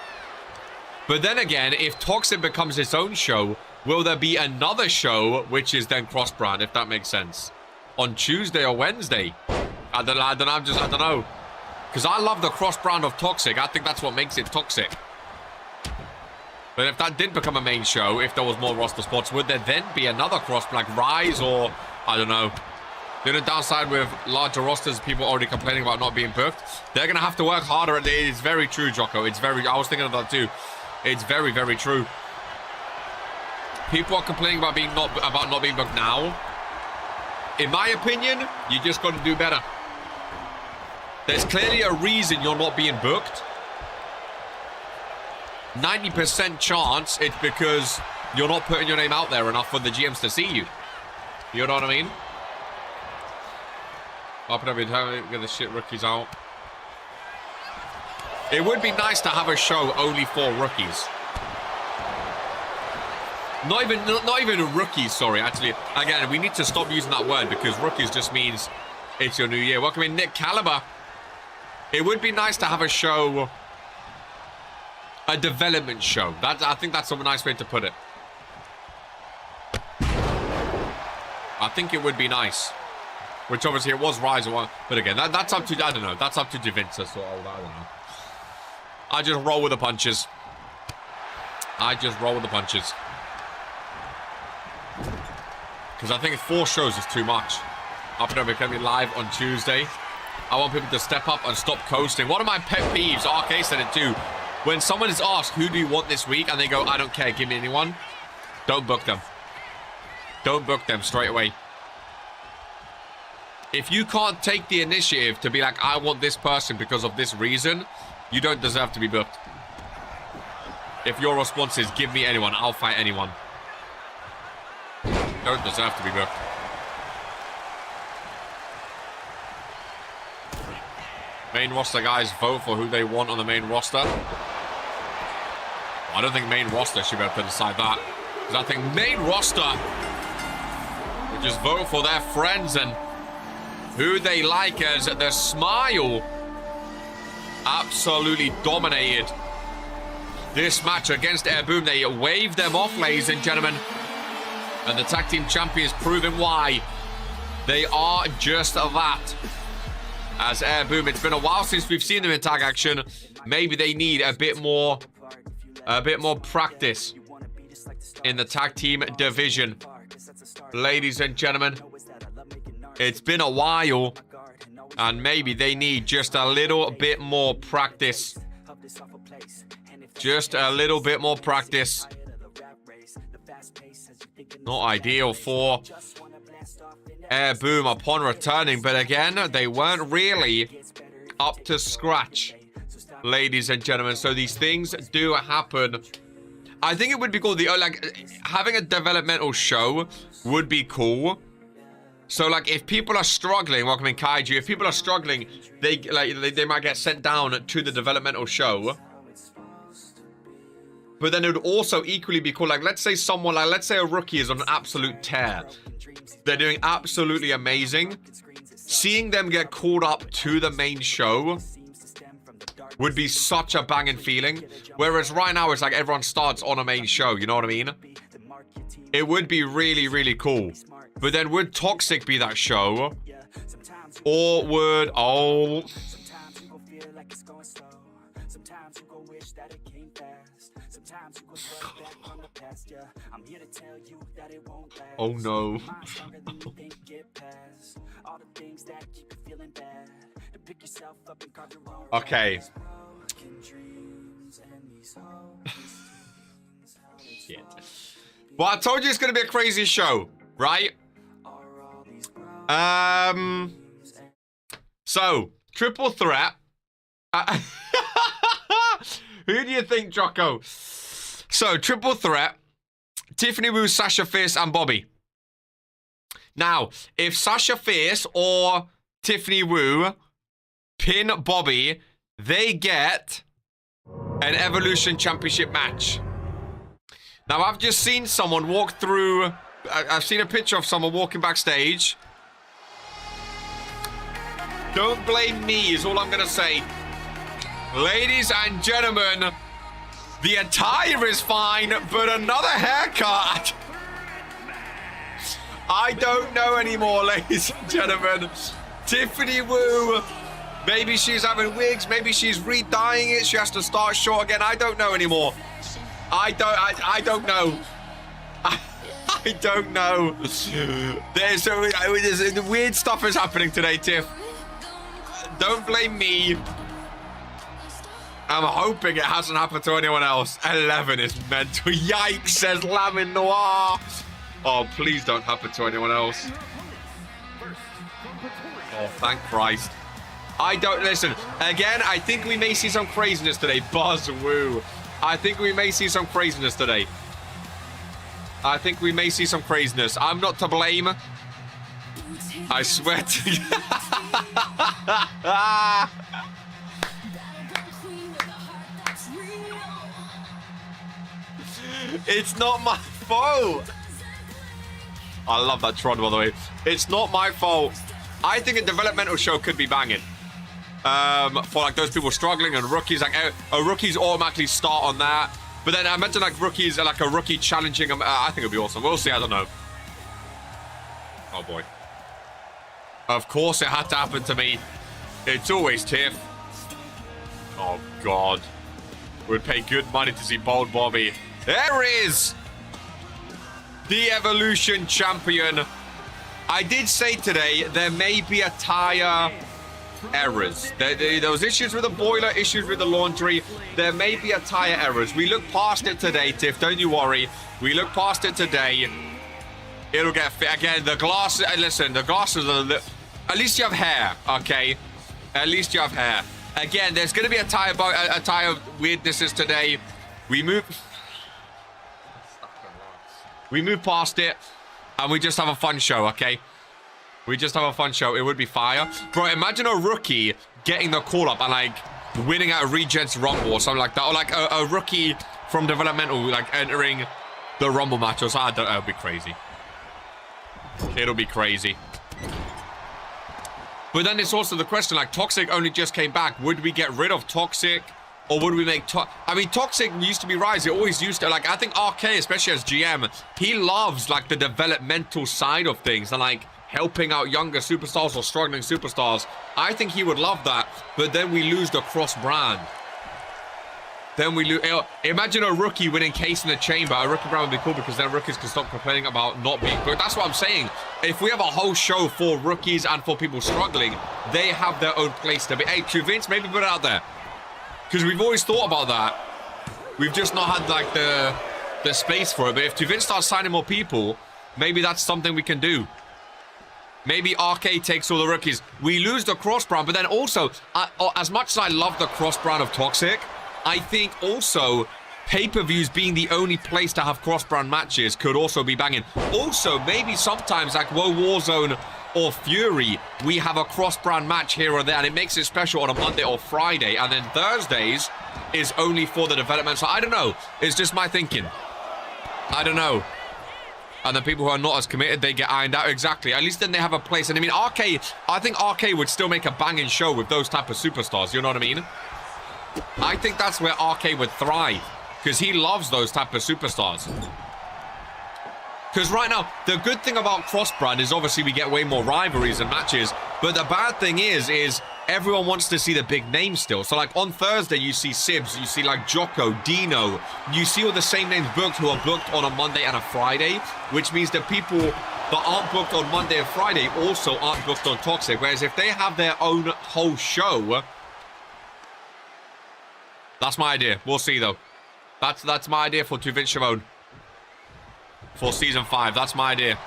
But then again, if Toxic becomes its own show, will there be another show which is then cross-brand, if that makes sense? On Tuesday or Wednesday? I don't know. Because I love the cross-brand of Toxic. I think that's what makes it toxic. But if that did become a main show, if there was more roster spots, would there then be another cross-brand, like Rise or, I don't know. The only downside with larger rosters, people already complaining about not being booked. They're going to have to work harder. It's very true, Jocko. It's very, I was thinking of that too. It's very, very true. People are complaining about not being booked now. In my opinion, you just got to do better. There's clearly a reason you're not being booked. 90% chance it's because you're not putting your name out there enough for the GMs to see you. You know what I mean? RPW, get the shit rookies out. It would be nice to have a show only for rookies. Not even rookies, sorry. Actually, again, we need to stop using that word because rookies just means it's your new year. Welcome in, Nick Caliber. It would be nice to have a show, a development show. I think that's a nice way to put it. I think it would be nice. Which obviously it was Rise of One. But again, that's up to, I don't know. That's up to Javinta. So I don't know. I just roll with the punches. Because I think 4 shows is too much. RPW can be live on Tuesday. I want people to step up and stop coasting. One of my pet peeves, RK said it too. When someone is asked, who do you want this week? And they go, I don't care, give me anyone. Don't book them. Don't book them straight away. If you can't take the initiative to be like, I want this person because of this reason, you don't deserve to be booked. If your response is, give me anyone, I'll fight anyone. Don't deserve to be booked. Main roster guys vote for who they want on the main roster. I don't think main roster should be able to decide that. Because I think main roster would just vote for their friends and who they like as their smile absolutely dominated this match against Air Boom. They waved them off, ladies and gentlemen. And the tag team champions proving why they are just that. As Air Boom, it's been a while since we've seen them in tag action. Maybe they need a bit more practice in the tag team division. Ladies and gentlemen, it's been a while, and maybe they need just a little bit more practice. Just a little bit more practice. Not ideal for Air Boom upon returning, but again, they weren't really up to scratch, ladies and gentlemen. So these things do happen. I think it would be cool. Like having a developmental show would be cool. So like if people are struggling, welcome in Kaiju. If people are struggling, they might get sent down to the developmental show. But then it would also equally be cool. Like let's say someone, like let's say a rookie is on an absolute tear. They're doing absolutely amazing. Seeing them get called up to the main show would be such a banging feeling. Whereas right now, it's like everyone starts on a main show. You know what I mean? It would be really, really cool. But then would Toxic be that show? Or would... Oh... Oh no. Okay. Shit. Well, I told you it's gonna be a crazy show, right? So Triple threat. Who do you think, Jocko? So, triple threat. Tiffany Wu, Sasha Fierce, and Bobby. Now, if Sasha Fierce or Tiffany Wu pin Bobby, they get an Evolution Championship match. Now, I've just seen someone walk through... I've seen a picture of someone walking backstage. Don't blame me, is all I'm going to say. Ladies and gentlemen, the attire is fine, but another haircut. I don't know anymore, ladies and gentlemen. Tiffany Wu, maybe she's having wigs, maybe she's re-dyeing it, she has to start short again. I don't know anymore. I don't know. I don't know. There's weird stuff is happening today, Tiff. Don't blame me. I'm hoping it hasn't happened to anyone else. 11 is mental. Yikes, says Lamin Noir. Oh, please don't happen to anyone else. Oh, thank Christ. I don't... Listen, again, I think we may see some craziness today. Buzz woo. I think we may see some craziness today. I think we may see some craziness. I'm not to blame. I swear to you. It's not my fault. I love that Tron, by the way. It's not my fault. I think a developmental show could be banging. For like those people struggling and rookies, like rookies automatically start on that. But then I imagine like rookies, like a rookie challenging them. I think it'd be awesome. We'll see. I don't know. Oh boy. Of course it had to happen to me. It's always Tiff. Oh God. We'd pay good money to see Bold Bobby. There is the Evolution Champion. I did say today there may be attire errors. There was issues with the boiler, issues with the laundry. There may be attire errors. We look past it today, Tiff. Don't you worry. We look past it today. It'll get fit. Again, the glasses... Listen, the glasses are... At least you have hair, okay? At least you have hair. Again, there's going to be attire weirdnesses today. We move past it, and we just have a fun show, okay? We just have a fun show. It would be fire. Bro, imagine a rookie getting the call-up and, like, winning at a Regents Rumble or something like that. Or, like, a rookie from developmental, like, entering the Rumble match or something. I don't know. It'll be crazy. It'll be crazy. But then it's also the question, like, Toxic only just came back. Would we get rid of Toxic? Or would we make... I mean, Toxic used to be Rise. It always used to... Like, I think RK, especially as GM, he loves, like, the developmental side of things. And, like, helping out younger superstars or struggling superstars. I think he would love that. But then we lose the cross-brand. Then we lose... Imagine a rookie winning Case in the Chamber. A rookie brand would be cool because then rookies can stop complaining about not being booked. That's what I'm saying. If we have a whole show for rookies and for people struggling, they have their own place to be. Hey, to Vince, maybe put it out there. Because we've always thought about that. We've just not had, like, the space for it. But if Tuvin starts signing more people, maybe that's something we can do. Maybe RK takes all the rookies. We lose the cross-brand, but then also, as much as I love the cross-brand of Toxic, I think also pay-per-views being the only place to have cross-brand matches could also be banging. Also, maybe sometimes, like Woe Warzone or Fury, we have a cross-brand match here or there, and it makes it special on a Monday or Friday, and then Thursdays is only for the development. So I don't know. It's just my thinking. I don't know. And the people who are not as committed, they get ironed out. Exactly. At least then they have a place. And I mean, RK, I think RK would still make a banging show with those type of superstars. You know what I mean? I think that's where RK would thrive, because he loves those type of superstars. Because right now, the good thing about cross-brand is obviously we get way more rivalries and matches. But the bad thing is everyone wants to see the big names still. So like on Thursday, you see Sibs, you see like Jocko, Dino. You see all the same names booked who are booked on a Monday and a Friday. Which means the people that aren't booked on Monday and Friday also aren't booked on Toxic. Whereas if they have their own whole show... That's my idea. We'll see though. That's my idea for Tuvin Shimon. For Season 5. That's my idea.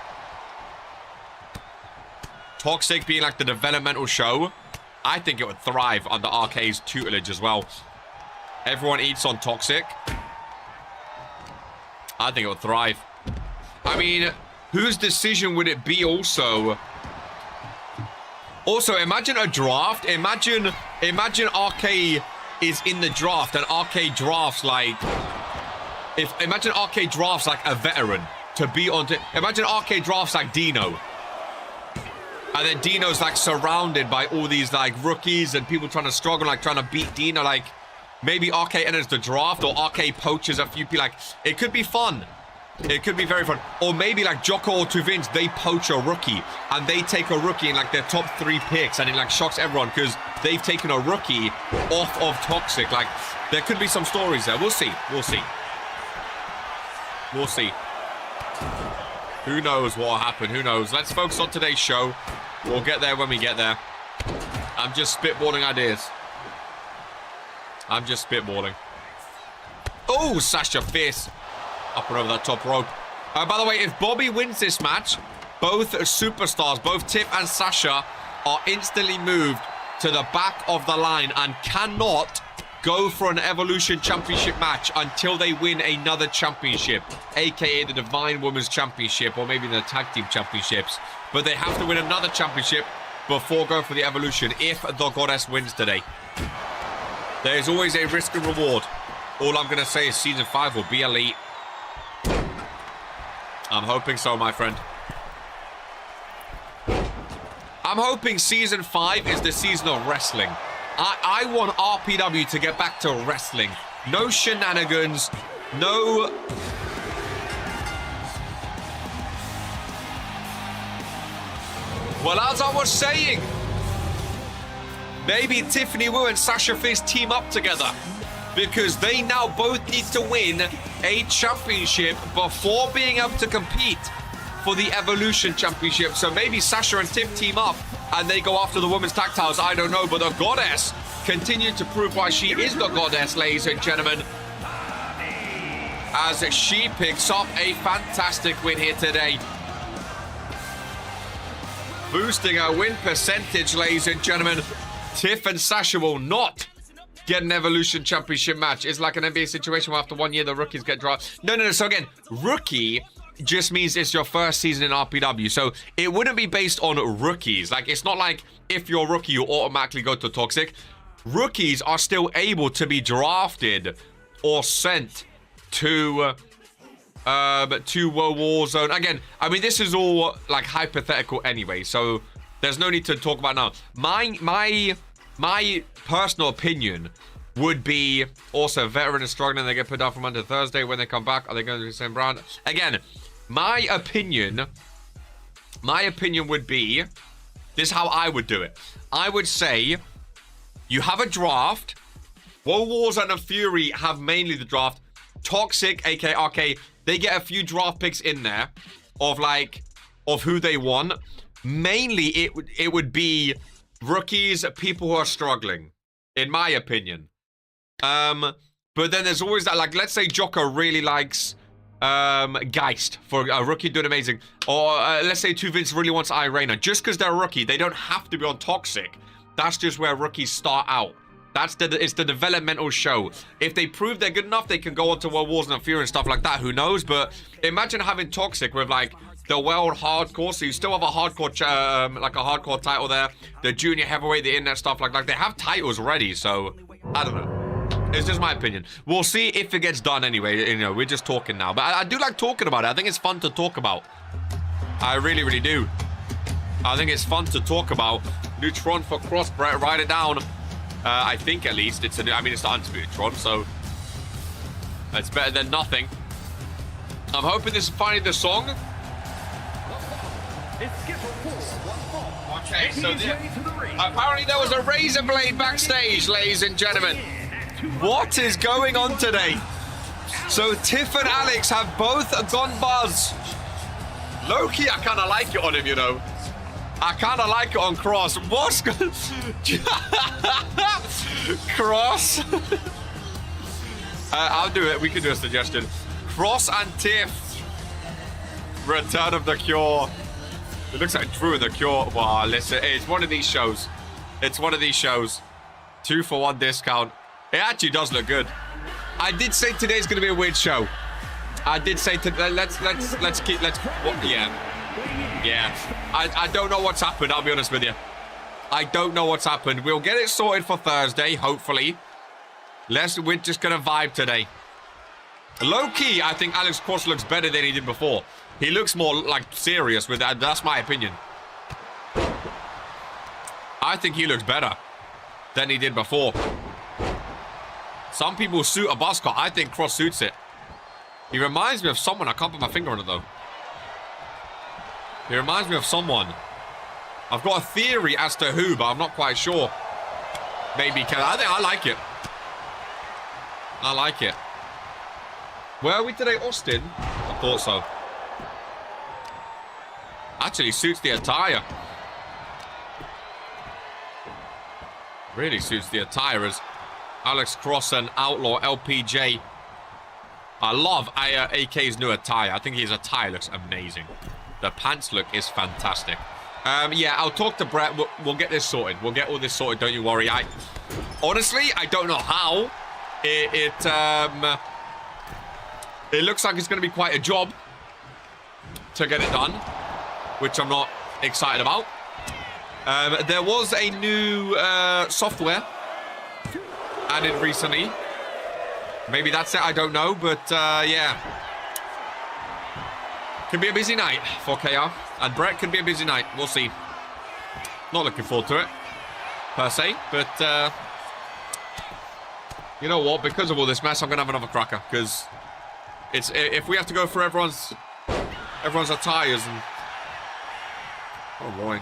Toxic being like the developmental show. I think it would thrive under RK's tutelage as well. Everyone eats on Toxic. I think it would thrive. I mean, whose decision would it be also? Also, imagine a draft. Imagine RK is in the draft and RK drafts like... Imagine RK drafts like a veteran to be on... Imagine RK drafts like Dino. And then Dino's like surrounded by all these like rookies and people trying to struggle, like trying to beat Dino. Like maybe RK enters the draft or RK poaches a few people. Like it could be fun. It could be very fun. Or maybe like Jocko or Tuvins, they poach a rookie and they take a rookie in like their top 3 picks and it like shocks everyone because they've taken a rookie off of Toxic. Like there could be some stories there. We'll see. We'll see. We'll see. Who knows what will happen? Who knows? Let's focus on today's show. We'll get there when we get there. I'm just spitballing ideas. I'm just spitballing. Oh, Sasha Fierce. Up and over that top rope. By the way, if Bobby wins this match, both superstars, both Tiff and Sasha, are instantly moved to the back of the line and cannot go for an Evolution Championship match until they win another championship, aka the Divine Women's Championship or maybe the Tag Team Championships. But they have to win another championship before going for the Evolution if the Goddess wins today. There is always a risk and reward. All I'm going to say is Season 5 will be elite. I'm hoping so, my friend. I'm hoping Season 5 is the season of wrestling. I want RPW to get back to wrestling. No shenanigans. No... Well, as I was saying, maybe Tiffany Wu and Sasha Fierce team up together because they now both need to win a championship before being able to compete for the Evolution Championship. So maybe Sasha and Tiff team up and they go after the women's tag titles. I don't know, but the Goddess continued to prove why she is the Goddess, ladies and gentlemen, as she picks up a fantastic win here today. Boosting her win percentage, ladies and gentlemen. Tiff and Sasha will not get an Evolution Championship match. It's like an NBA situation where after 1 year the rookies get dropped. No. So again, rookie just means it's your first season in RPW. So it wouldn't be based on rookies. Like it's not like if you're a rookie, you automatically go to Toxic. Rookies are still able to be drafted or sent to Warzone. Again, I mean, this is all like hypothetical anyway, so there's no need to talk about now. My personal opinion would be also veteran is struggling. They get put down from under Thursday. When they come back, are they going to do the same brand? Again, my opinion would be this is how I would do it. I would say you have a draft. Warzone and Fury have mainly the draft. Toxic, aka RK, they get a few draft picks in there of who they want. Mainly, it would be rookies, people who are struggling, in my opinion. But then there's always that, like, let's say Jocko really likes Geist for a rookie doing amazing. Or let's say Tuvins really wants Irena. Just because they're a rookie, they don't have to be on Toxic. That's just where rookies start out. It's the developmental show. If they prove they're good enough, they can go on to World Wars and Fury and stuff like that. Who knows? But imagine having Toxic with like the World Hardcore. So you still have a hardcore, like a hardcore title there. The Junior Heavyweight, the Internet stuff like they have titles ready. So I don't know. It's just my opinion. We'll see if it gets done anyway. You know, we're just talking now. But I do like talking about it. I think it's fun to talk about. I really, really do. I think it's fun to talk about. Neutron for Cross, Brett, write it down. I think at least it's I mean, it's the undisputed Tron, so it's better than nothing. I'm hoping this is finally the song. Okay, so apparently there was a razor blade backstage, ladies and gentlemen. What is going on today? So Tiff and Alex have both gone buzz. Low-key, I kind of like it on him, you know. I kind of like it on Cross. What's going Cross? I'll do it. We can do a suggestion. Cross and Tiff. Return of the Cure. It looks like Drew and the Cure. Wow, listen, it's one of these shows. It's one of these shows. 2-for-1 discount. It actually does look good. I did say today's going to be a weird show. I did say let's yeah. I don't know what's happened, I'll be honest with you. I don't know what's happened. We'll get it sorted for Thursday, hopefully. We're just going to vibe today. Low-key, I think Alex Cross looks better than he did before. He looks more, like, serious with that. That's my opinion. I think he looks better than he did before. Some people suit a buzz cut. I think Cross suits it. He reminds me of someone. I can't put my finger on it, though. He reminds me of someone. I've got a theory as to who, but I'm not quite sure. Maybe Kevin. I think I like it. I like it. Where are we today? Austin? I thought so. Actually suits the attire. Really suits the attire as Alex Cross and Outlaw LPJ. I love AK's new attire. I think his attire looks amazing. The pants look is fantastic. Yeah, I'll talk to Brett. We'll get this sorted. We'll get all this sorted. Don't you worry. Honestly, I don't know how. It looks like it's going to be quite a job to get it done, which I'm not excited about. There was a new software added recently. Maybe that's it. I don't know, but yeah. Could be a busy night for KR. And Brett could be a busy night. We'll see. Not looking forward to it, per se. But, you know what? Because of all this mess, I'm going to have another cracker. Because if we have to go through everyone's attires and... Oh, boy.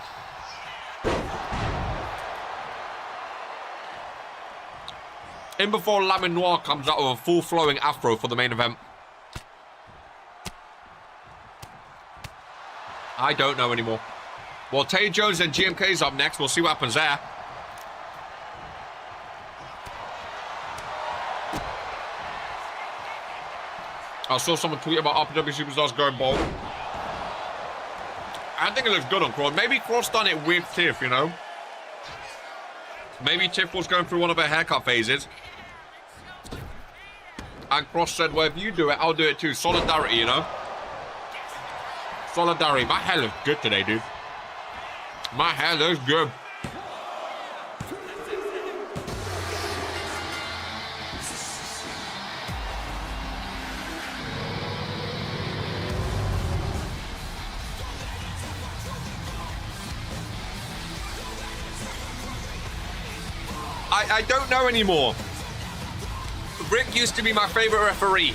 In before Lamin Noir comes out with a full flowing afro for the main event. I don't know anymore. Well, Tay Jones and GMK's up next. We'll see what happens there. I saw someone tweet about RPW Superstars going bald. I think it looks good on Cross. Maybe Cross done it with Tiff, you know? Maybe Tiff was going through one of her haircut phases. And Cross said, well, if you do it, I'll do it too. Solidarity, you know? Solidarity. My hair looks good today, dude. My hair looks good. I don't know anymore. Rick used to be my favorite referee.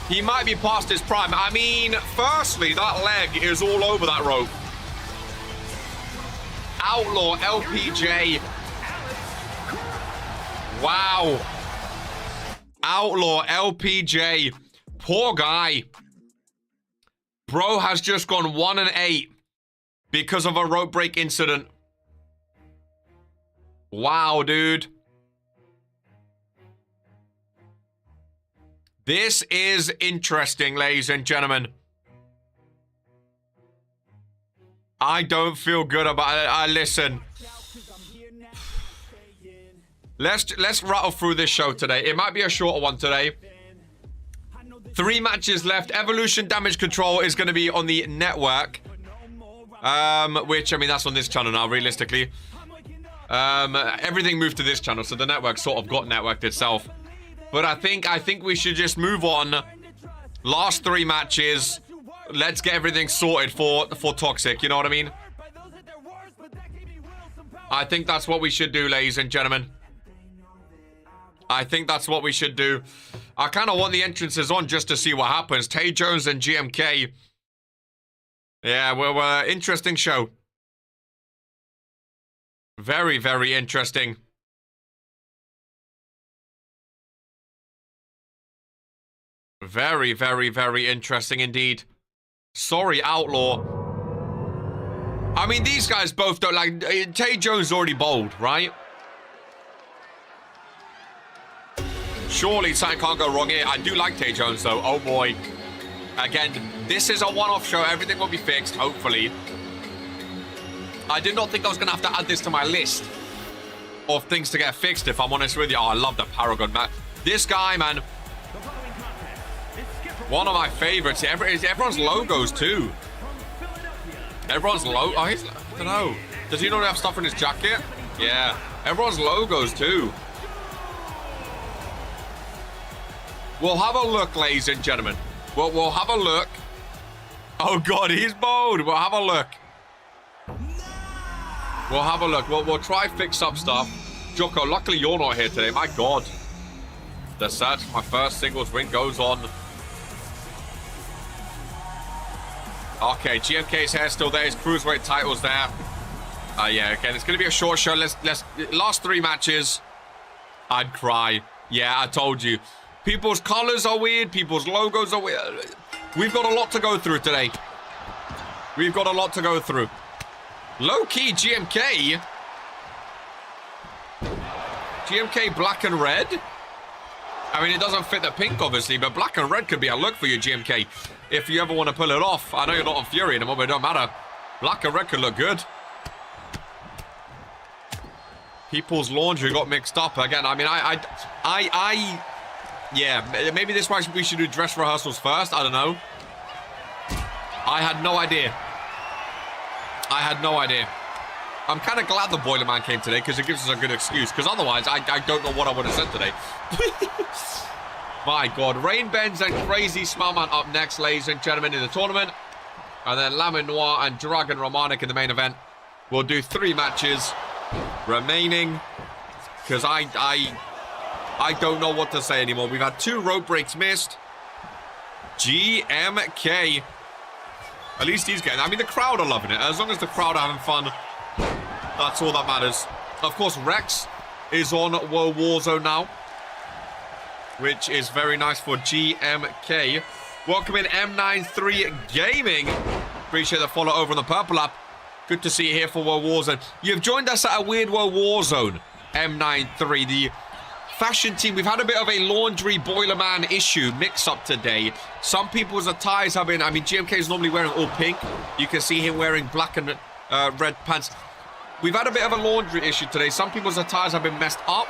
He might be past his prime. I mean, firstly, that leg is all over that rope. Outlaw LPJ. Wow. Outlaw LPJ. Poor guy. Bro has just gone 1-8 because of a rope break incident. Wow, dude. This is interesting, ladies and gentlemen. I don't feel good about it. Listen. Let's rattle through this show today. It might be a shorter one today. 3 matches left. Evolution Damage Control is going to be on the network. Which, I mean, that's on this channel now, realistically. Everything moved to this channel, so the network sort of got networked itself. But I think we should just move on. Last 3 matches. Let's get everything sorted for Toxic, you know what I mean? I think that's what we should do, ladies and gentlemen. I think that's what we should do. I kind of want the entrances on just to see what happens. Tay Jones and GMK. Yeah, well, interesting show. Very, very interesting. Very, very, very interesting indeed. Sorry, Outlaw. I mean, these guys both don't like... Tay Jones already bowled, right? Surely something can't go wrong here. I do like Tay Jones, though. Oh, boy. Again, this is a one-off show. Everything will be fixed, hopefully. I did not think I was going to have to add this to my list of things to get fixed, if I'm honest with you. Oh, I love the Paragon, man. This guy, man. One of my favorites. Everyone's logos, too. Everyone's logo. Oh, I don't know. Does he not have stuff in his jacket? Yeah. Everyone's logos, too. We'll have a look, ladies and gentlemen. We'll have a look. Oh, God, he's bold. We'll have a look. We'll have a look. We'll try fix up stuff. Joko, luckily you're not here today. My God. The search for my first singles win goes on. Okay, GMK's hair still there. His cruiserweight title's there. Yeah, again, it's going to be a short show. Let's last 3 matches. I'd cry. Yeah, I told you. People's colors are weird. People's logos are weird. We've got a lot to go through today. We've got a lot to go through. Low-key GMK. GMK black and red. I mean, it doesn't fit the pink, obviously, but black and red could be a look for you, GMK. If you ever want to pull it off. I know you're not on Fury anymore, but it don't matter. Black and red could look good. People's laundry got mixed up. Again, I mean, yeah, maybe this is why we should do dress rehearsals first. I don't know. I had no idea. I'm kind of glad the Boiler Man came today because it gives us a good excuse. Because otherwise, I don't know what I would have said today. My God. Rain Benz and Crazy Smile Man up next, ladies and gentlemen, in the tournament. And then Lamin Noir and Dragon Romanik in the main event. We'll do 3 matches remaining. Because I don't know what to say anymore. We've had 2 rope breaks missed. GMK. At least he's getting... I mean, the crowd are loving it. As long as the crowd are having fun, that's all that matters. Of course, Rex is on World Warzone now, which is very nice for GMK. Welcome in M93 Gaming. Appreciate the follow over on the Purple app. Good to see you here for World Warzone. You've joined us at a weird World Warzone, M93. The fashion team, we've had a bit of a laundry Boiler Man issue mix-up today. Some people's attires have been... I mean, GMK is normally wearing all pink. You can see him wearing black and red pants. We've had a bit of a laundry issue today. Some people's attires have been messed up.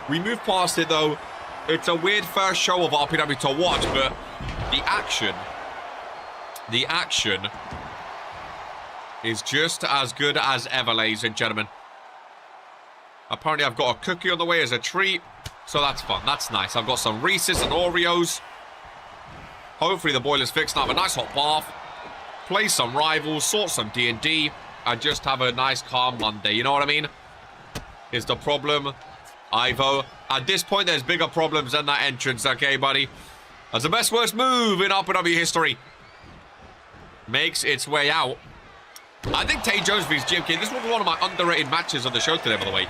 We moved past it, though. It's a weird first show of RPW to watch, but the action is just as good as ever, ladies and gentlemen. Apparently, I've got a cookie on the way as a treat, so that's fun. That's nice. I've got some Reese's and Oreos. Hopefully, the boiler's fixed. Now, have a nice hot bath. Play some Rivals, sort some D&D, and just have a nice, calm Monday. You know what I mean? Is the problem, Ivo? At this point, there's bigger problems than that entrance, okay, buddy? That's the best worst move in RPW history. Makes its way out. I think Tay Jones vs GMK. This was one of my underrated matches of the show today, by the way.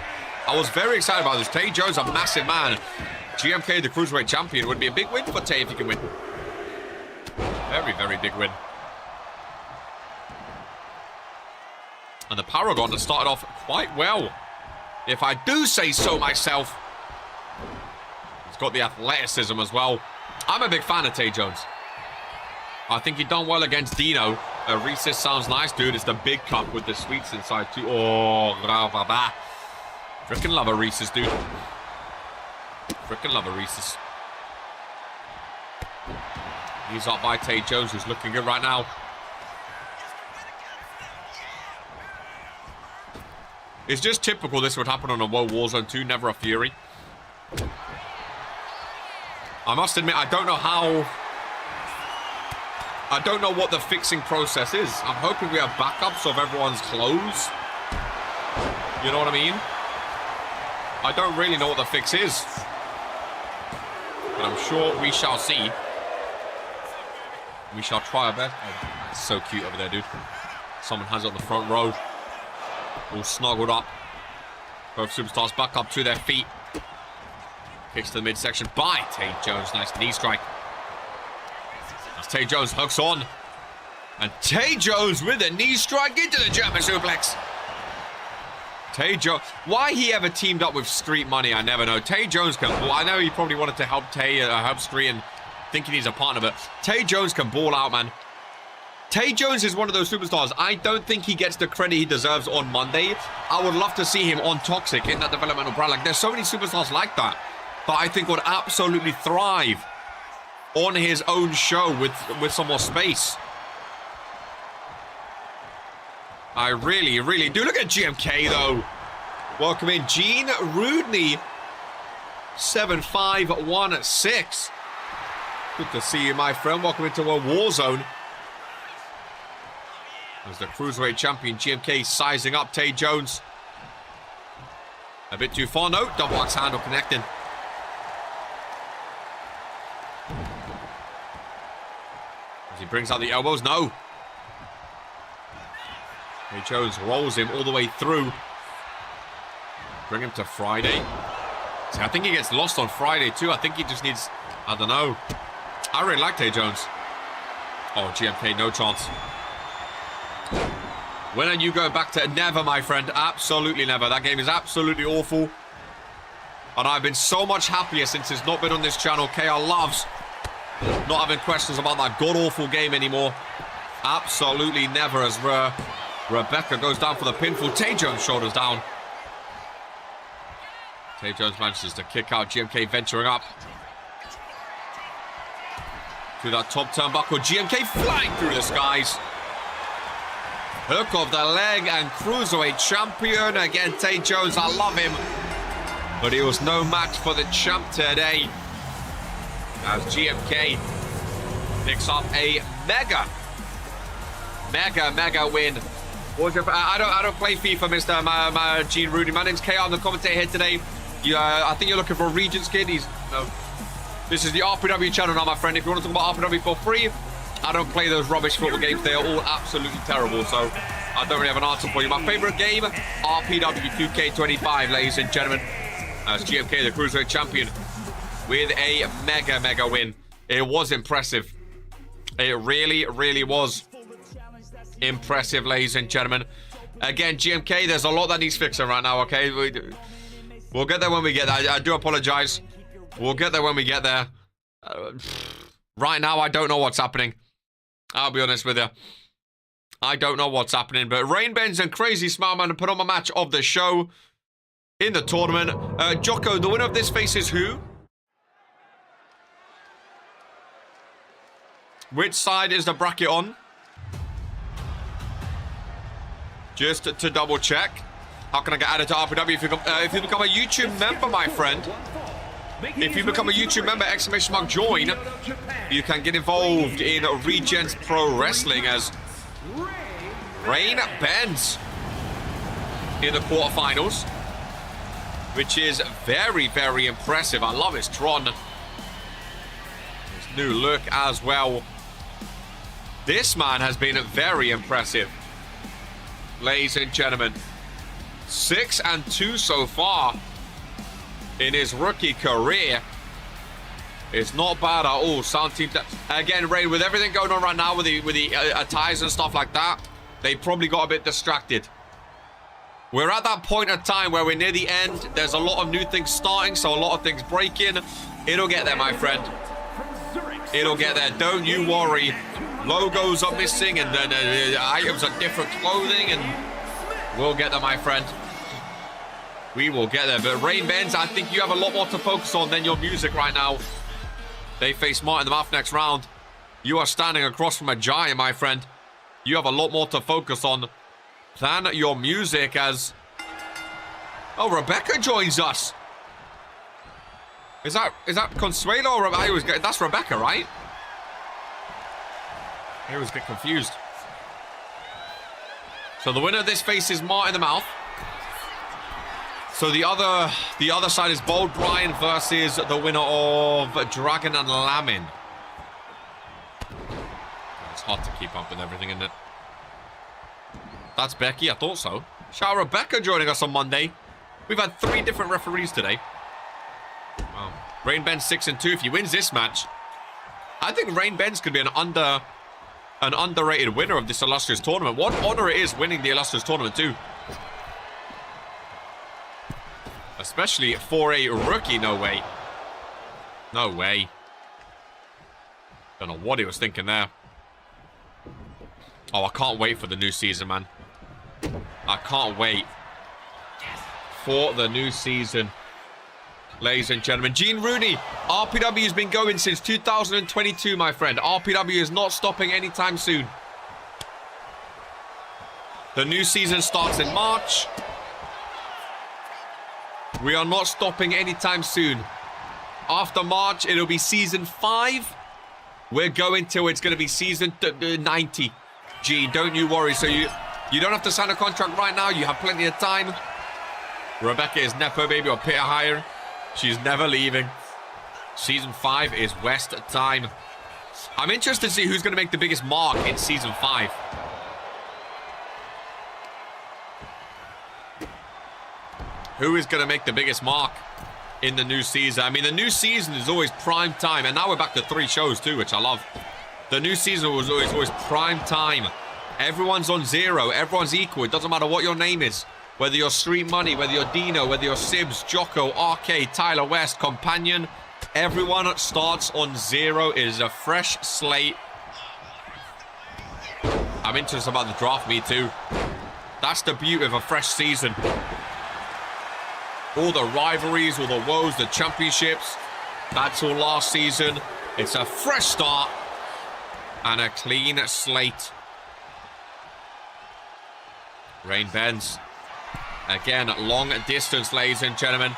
I was very excited about this. Tay Jones, a massive man. GMK, the Cruiserweight champion, would be a big win for Tay if he can win. Very, very big win. And the Paragon has started off quite well, if I do say so myself. He's got the athleticism as well. I'm a big fan of Tay Jones. I think he done well against Dino. Reese's sounds nice, dude. It's the big cup with the sweets inside too. Oh, freaking love a Reese's, dude. Freaking love a Reese's. He's up by Tay Jones, who's looking good right now. It's just typical this would happen on a World Warzone 2, never a Fury. I must admit, I don't know how... I don't know what the fixing process is. I'm hoping we have backups of everyone's clothes. You know what I mean? I don't really know what the fix is. But I'm sure we shall see. We shall try our best. Oh, that's so cute over there, dude. Someone has it on the front row. All snuggled up. Both superstars back up to their feet. Kicks to the midsection by Tay Jones. Nice knee strike. As Tay Jones hooks on. And Tay Jones with a knee strike into the German suplex. Tay Jones. Why he ever teamed up with Street Money, I never know. Tay Jones can ball. I know he probably wanted to help Tay, help Street and thinking he's a partner, but Tay Jones can ball out, man. Tay Jones is one of those superstars. I don't think he gets the credit he deserves on Monday. I would love to see him on Toxic in that developmental brand. Like, there's so many superstars like that I think would absolutely thrive on his own show with some more space. I really, really do. Look at GMK, though. Welcome in, Gene Rudney. 7516. Good to see you, my friend. Welcome into a war zone. As the Cruiserweight champion, GMK sizing up Tay Jones. A bit too far. No, double axe handle connecting. As he brings out the elbows. No. Tay Jones rolls him all the way through. Bring him to Friday. See, I think he gets lost on Friday too. I think he just needs, I don't know. I really like Tay Jones. Oh, GMK, no chance. When are you going back to? Never, my friend. Absolutely never. That game is absolutely awful. And I've been so much happier since it's not been on this channel. KR loves not having questions about that god-awful game anymore. Absolutely never, as Rebecca goes down for the pinfall. Tay Jones shoulders down. Tay Jones manages to kick out. GMK venturing up to that top turnbuckle. GMK flying through the skies. Hook of the leg and Cruiserweight champion. Again, Tay Jones, I love him. But he was no match for the champ today. As GMK picks up a mega win. I don't play FIFA, Mr. My Gene Rudy. My name's KR. I'm the commentator here today. I think you're looking for a Regents kid. No. This is the RPW channel now, my friend. If you want to talk about RPW for free, I don't play those rubbish football games. They are all absolutely terrible, so I don't really have an answer for you. My favorite game, RPW 2K25, ladies and gentlemen. As GMK, the Cruiserweight champion, with a mega win. It was impressive. It really, really was impressive, ladies and gentlemen. Again, GMK, there's a lot that needs fixing right now, okay? We'll get there when we get there. I do apologize. We'll get there when we get there. Right now, I don't know what's happening. I'll be honest with you. I don't know what's happening. But Rain Benz and Crazy Smile Man put on my match of the show in the tournament. Jocko, the winner of this faces who? Which side is the bracket on? Just to double check. How can I get added to RPW if you become a YouTube member, my friend? If you become a YouTube member, ! join, you can get involved in Regents Pro Wrestling as Rain Benz in the quarterfinals, which is very, very impressive. I love his Tron. His new look as well. This man has been very impressive, ladies and gentlemen. 6-2 so far in his rookie career. It's not bad at all. Sound team again, Rain, with everything going on right now with the ties and stuff like that, they probably got a bit distracted. We're at that point of time where we're near the end. There's a lot of new things starting, so a lot of things breaking. It'll get there, my friend. It'll get there. Don't you worry. Logos are missing, and then items are different clothing, and we'll get there, my friend. We will get there. But Rain Benz, I think you have a lot more to focus on than your music right now. They face Martin the Mouth next round. You are standing across from a giant, my friend. You have a lot more to focus on than your music as... Oh, Rebecca joins us. Is that Consuelo or Rebecca? That's Rebecca, right? I always get confused. So the winner of this faces Martin the Mouth. So the other side is Bold Brian versus the winner of Dragon and Lamin. It's hard to keep up with everything, isn't it? That's Becky, I thought so. Shout out Rebecca joining us on Monday. We've had 3 different referees today. Wow. Rain Benz 6-2. If he wins this match, I think Rain Benz could be an underrated winner of this illustrious tournament. What honor it is winning the illustrious tournament too. Especially for a rookie, no way. No way. Don't know what he was thinking there. Oh, I can't wait for the new season, man. I can't wait for the new season. Ladies and gentlemen, Gene Rooney, RPW has been going since 2022, my friend. RPW is not stopping anytime soon. The new season starts in March. We are not stopping anytime soon. After March, it'll be season 5. We're going till it's going to be season 90. Gene, don't you worry. So you don't have to sign a contract right now. You have plenty of time. Rebecca is Nepo baby or Peter hire. She's never leaving. Season 5 is West time. I'm interested to see who's going to make the biggest mark in Season 5. Who is going to make the biggest mark in the new season? I mean, the new season is always prime time. And now we're back to 3 shows too, which I love. The new season was always prime time. Everyone's on 0. Everyone's equal. It doesn't matter what your name is. Whether you're Street Money, whether you're Dino, whether you're Sibs, Jocko, RK, Tyler West, Companion, everyone starts on 0. It is a fresh slate. I'm interested about the draft, me too. That's the beauty of a fresh season. All the rivalries, all the woes, the championships. That's all last season. It's a fresh start and a clean slate. Rain Benz. Again, long distance, ladies and gentlemen.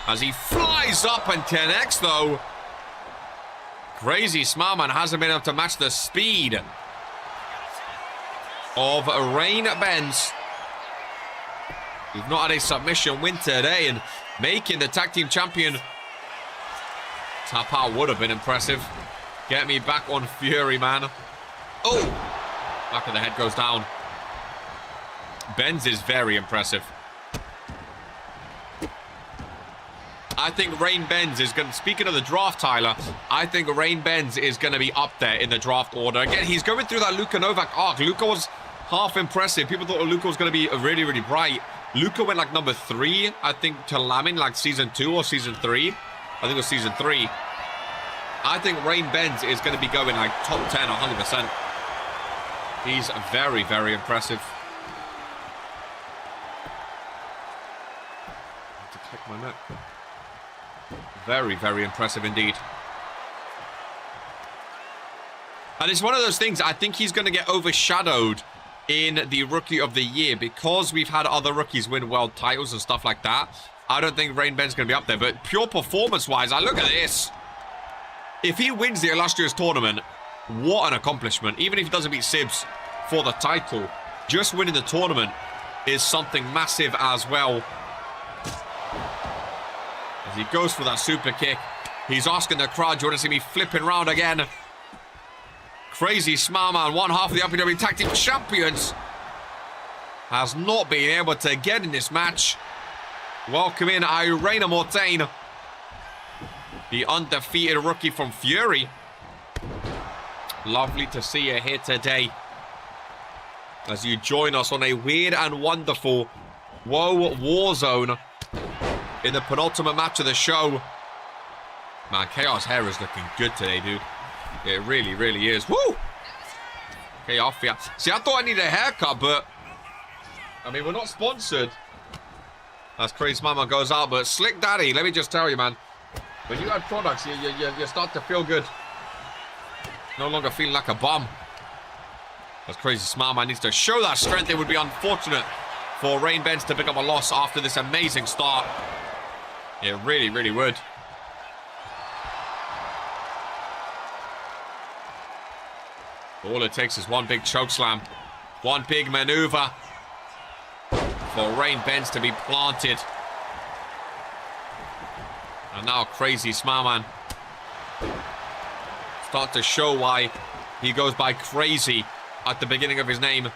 As he flies up and connects, though. Crazy Smartman hasn't been able to match the speed of Rain Benz. We've not had a submission win today, and making the tag team champion tap out would have been impressive. Get me back on Fury, man. Oh! Back of the head goes down. Benz is very impressive. I think Rain Benz is going to... Speaking of the draft, Tyler, I think Rain Benz is going to be up there in the draft order. Again, he's going through that Luka Novak arc. Luka was half impressive. People thought Luka was going to be really, really bright. Luka went like number 3, I think, to Lamin, like season 2 or season 3. I think it was season 3. I think Rain Benz is going to be going like top 10, 100%. He's very, very impressive. Click my neck. Very, very impressive indeed. And it's one of those things, I think he's going to get overshadowed in the Rookie of the Year because we've had other rookies win world titles and stuff like that. I don't think Rain Ben's going to be up there, but pure performance-wise, I look at this. If he wins the illustrious tournament, what an accomplishment. Even if he doesn't beat Sibs for the title, just winning the tournament is something massive as well. As he goes for that super kick, he's asking the crowd, do you want to see me flipping around again? Crazy Smartman, one half of the RPW Tag Team Champions, has not been able to get in this match. Welcome in Irena Mortain, the undefeated rookie from Fury. Lovely to see you here today as you join us on a weird and wonderful Woe Warzone in the penultimate match of the show. Man, KR's hair is looking good today, dude. It really, really is. Woo! KR, see, I thought I needed a haircut, but I mean, we're not sponsored. That's crazy. Mama goes out, but Slick Daddy, let me just tell you, man, when you add products, you start to feel good. No longer feeling like a bum. That's crazy. Smart man needs to show that strength. It would be unfortunate for Rain Benz to pick up a loss after this amazing start. It really, really would. All it takes is one big choke slam, one big maneuver for Rain Benz to be planted. And now Crazy Smart Man start to show why he goes by Crazy at the beginning of his name.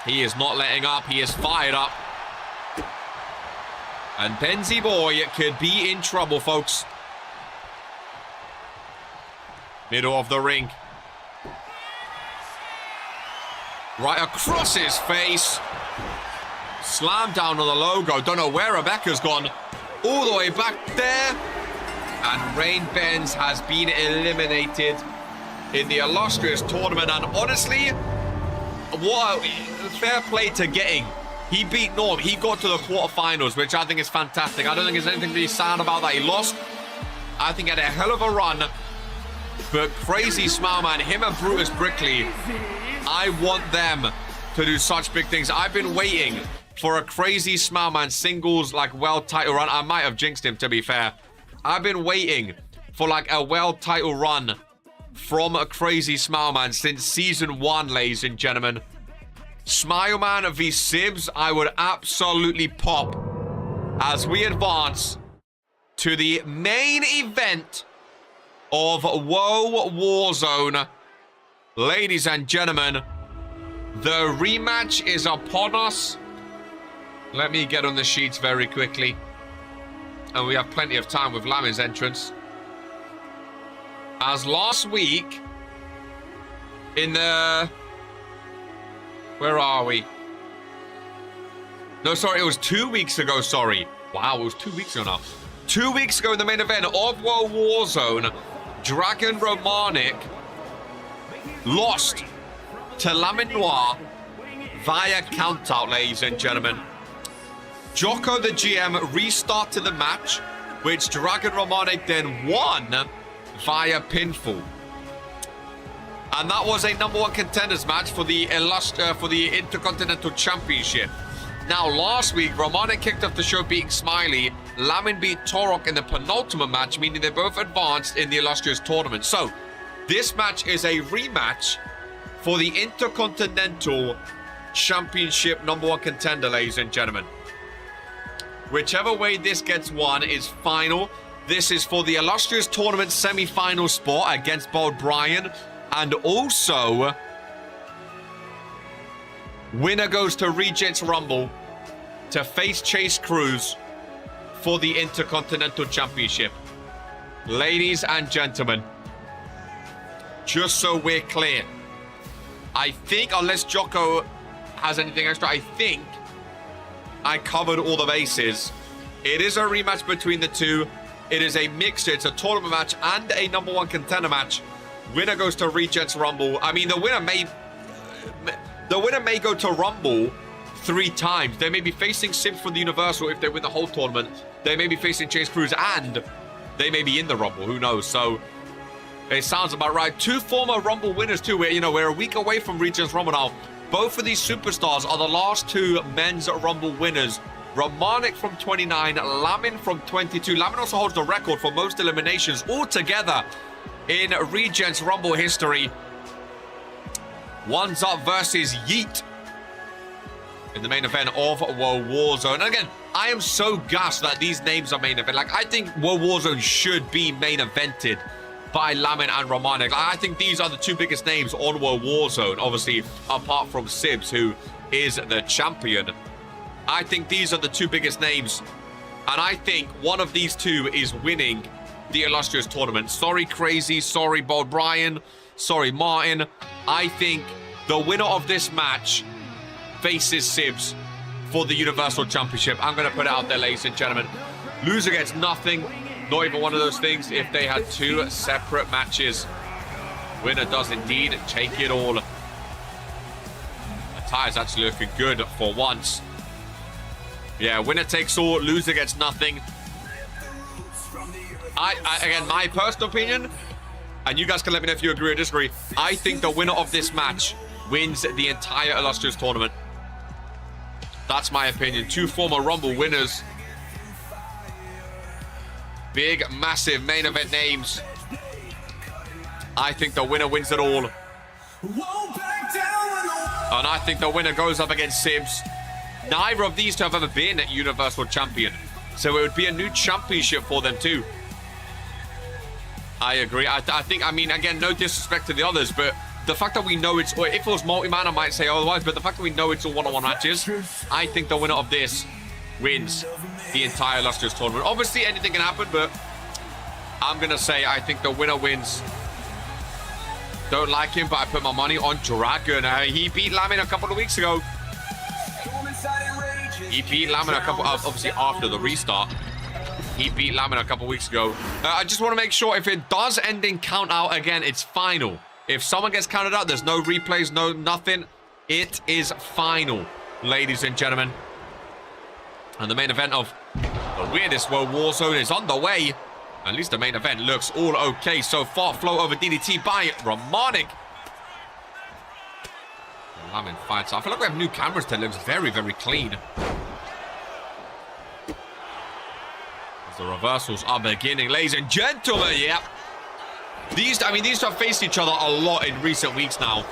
He is not letting up. He is fired up. And Benzy boy could be in trouble, folks. Middle of the ring. Right across his face. Slam down on the logo. Don't know where Rebecca's gone. All the way back there. And Rain Benz has been eliminated in the illustrious tournament. And honestly, what fair play to getting. He beat Norm. He got to the quarterfinals, which I think is fantastic. I don't think there's anything to be sad about that. He lost. I think he had a hell of a run. But Crazy Smile Man, him and Brutus Brickley, I want them to do such big things. I've been waiting for a Crazy Smile Man singles like world title run. I might have jinxed him, to be fair. I've been waiting for like a world title run from a Crazy Smile Man since season 1, ladies and gentlemen. Smile Man v Sibs, I would absolutely pop as we advance to the main event of Woe Warzone. Ladies and gentlemen, the rematch is upon us. Let me get on the sheets very quickly. And we have plenty of time with Lamin's entrance. As last week, in the... Where are we? No, sorry, it was 2 weeks ago, sorry. Wow, it was 2 weeks ago now. 2 weeks ago in the main event of Woe Warzone, Dragon Romanic lost to Lamin Noir via countout, ladies and gentlemen. Jocko, the GM, restarted the match, which Dragon Romanic then won via pinfall. And that was a #1 contenders match for the Intercontinental Championship. Now, last week, Romanic kicked off the show beating Smiley. Lamin beat Torok in the penultimate match, meaning they both advanced in the illustrious tournament. So, this match is a rematch for the Intercontinental Championship #1 contender, ladies and gentlemen. Whichever way this gets won is final. This is for the illustrious tournament semi-final spot against Bold Brian. And also, winner goes to Regents Rumble to face Chase Cruz for the Intercontinental Championship. Ladies and gentlemen, just so we're clear, I think, unless Jocko has anything extra, I think I covered all the bases. It is a rematch between the two. It is a mixture. It's a tournament match and a #1 contender match. Winner goes to Regents Rumble. I mean, the winner may go to Rumble 3 times. They may be facing Sibs for the Universal if they win the whole tournament. They may be facing Chase Cruz, and they may be in the Rumble. Who knows? So it sounds about right. 2 former Rumble winners too. We're a week away from Regents Rumble now. Both of these superstars are the last 2 men's Rumble winners. Romanic from 29, Lamin from 22. Lamin also holds the record for most eliminations altogether in Regents Rumble history. One's Up versus Yeet in the main event of Woe Warzone. And again, I am so gassed that these names are main event. Like, I think Woe Warzone should be main evented by Lamin and Romanic. I think these are the 2 biggest names on Woe Warzone, obviously, apart from Sibs, who is the champion. I think these are the 2 biggest names. And I think one of these 2 is winning the illustrious tournament. Sorry, Crazy. Sorry, Bold Brian. Sorry, Martin. I think the winner of this match faces Sibs for the Universal Championship. I'm going to put it out there, ladies and gentlemen. Loser gets nothing. Not even one of those things if they had 2 separate matches. Winner does indeed take it all. The tie is actually looking good for once. Yeah, winner takes all, loser gets nothing. Again, my personal opinion, and you guys can let me know if you agree or disagree, I think the winner of this match wins the entire illustrious tournament. That's my opinion. 2 former Rumble winners. Big, massive main event names. I think the winner wins it all. And I think the winner goes up against Sibs. Neither of these 2 have ever been a Universal Champion, so it would be a new championship for them too. I agree. I think, I mean, again, no disrespect to the others, but the fact that we know it's, or if it was multi-man, I might say otherwise, but the fact that we know it's all one-on-one matches, I think the winner of this wins the entire illustrious tournament. Obviously, anything can happen, but I'm going to say I think the winner wins. Don't like him, but I put my money on Dragon. He beat Lamin a couple of weeks ago. He beat Lamin a couple, obviously after the restart. He beat Lamin a couple weeks ago. I just want to make sure if it does end in count out again, it's final. If someone gets counted out, there's no replays, no nothing. It is final, ladies and gentlemen. And the main event of the weirdest World War Zone is on the way. At least the main event looks all okay so far. Flow over DDT by REMATCH. Lamin fights. I feel like we have new cameras that looks very, very clean. As the reversals are beginning, ladies and gentlemen. Yeah. These two have faced each other a lot in recent weeks now.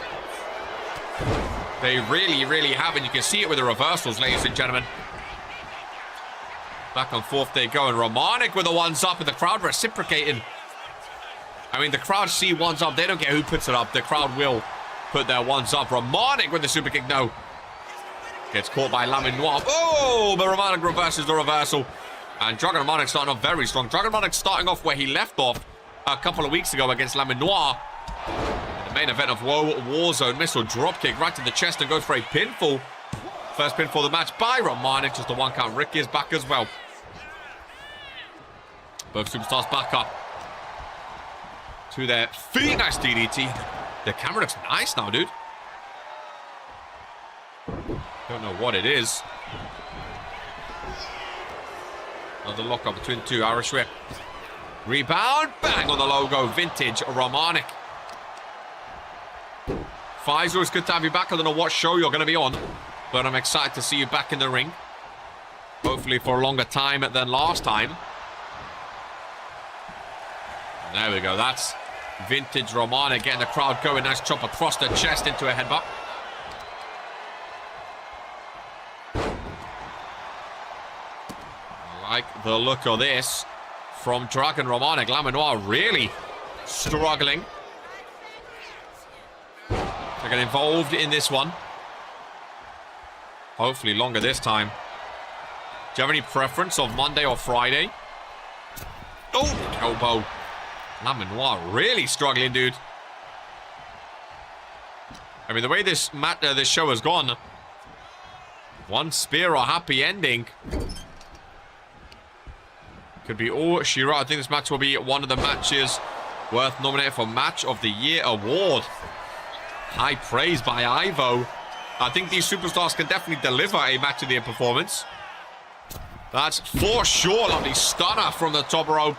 They really, really have, and you can see it with the reversals, ladies and gentlemen. Back and forth they go, and REMATCH with the ones up, and the crowd reciprocating. I mean, the crowd see ones up. They don't care who puts it up. The crowd will put their ones up. REMATCH with the super kick. No. Gets caught by Lamin Noir. Oh, but REMATCH reverses the reversal. And Dragon REMATCH starting off very strong. Dragon REMATCH starting off where he left off a couple of weeks ago against Lamin Noir. In the main event of Warzone, missile dropkick right to the chest and goes for a pinfall. First pinfall of the match by REMATCH. Just a 1 count. Ricky is back as well. Both superstars back up to their feet. Nice DDT. The camera looks nice now, dude. Don't know what it is. Another lockup between the two. Irish whip. Rebound. Bang on the logo. Vintage REMATCH. Faisal, it's good to have you back. I don't know what show you're going to be on, but I'm excited to see you back in the ring. Hopefully for a longer time than last time. There we go. That's vintage REMATCH getting the crowd going. Nice chop across the chest into a headbutt. I like the look of this from Dragon REMATCH. Lamin Noir really struggling to get involved in this one. Hopefully longer this time. Do you have any preference of Monday or Friday? Oh, elbow. Lamin Noir really struggling, dude. I mean, the way this show has gone, one spear or happy ending could be all Shira. I think this match will be one of the matches worth nominated for Match of the Year award. High praise by Ivo. I think these superstars can definitely deliver a Match of the Year performance. That's for sure. Lovely stunner from the top rope.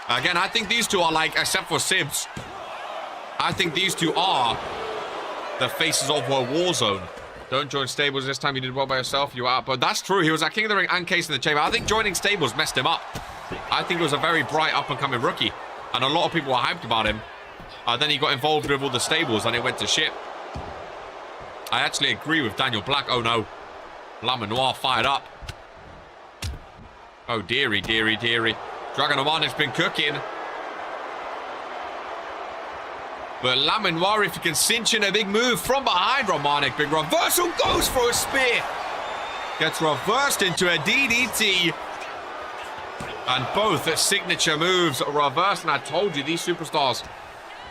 Again, I think these two are like, except for Sibs, I think these two are the faces of World War Zone. Don't join Stables this time. You did well by yourself. You were out. But that's true. He was at King of the Ring and Case in the Chamber. I think joining Stables messed him up. I think he was a very bright up-and-coming rookie. And a lot of people were hyped about him. Then he got involved with all the Stables and it went to shit. I actually agree with Daniel Black. Oh, no. Lamin Noir fired up. Oh, dearie, dearie, dearie. Dragon REMATCH's been cooking. But Lamin Noir, if he can cinch in a big move from behind REMATCH, big reversal, goes for a spear. Gets reversed into a DDT. And both signature moves reversed. And I told you, these superstars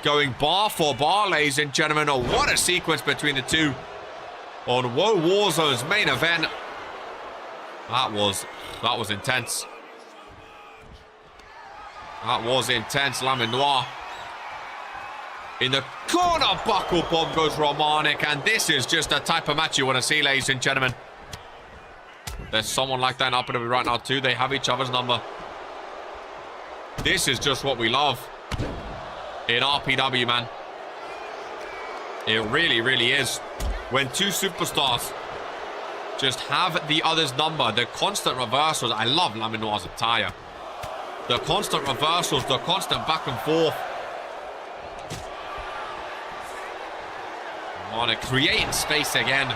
going bar for bar, ladies and gentlemen. Oh, what a sequence between the two on World War Zone's main event. That was intense. That was intense. Lamin Noir in the corner. Buckle bomb goes REMATCH. And this is just the type of match you want to see, ladies and gentlemen. There's someone like that in RPW right now too. They have each other's number. This is just what we love in RPW, man. It really, really is. When two superstars just have the other's number. The constant reversals. I love Lamin Noir's attire. The constant reversals, the constant back and forth. REMATCH creating space again.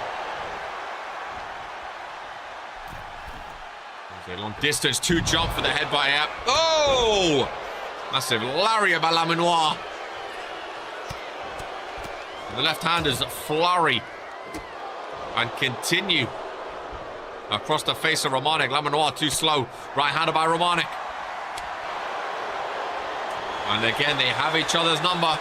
There's a long distance to jump for the head by App. Oh! Massive lariat by Lamin Noir. The left-handers flurry and continue across the face of REMATCH. Lamin Noir too slow. Right-handed by REMATCH. And again, they have each other's number.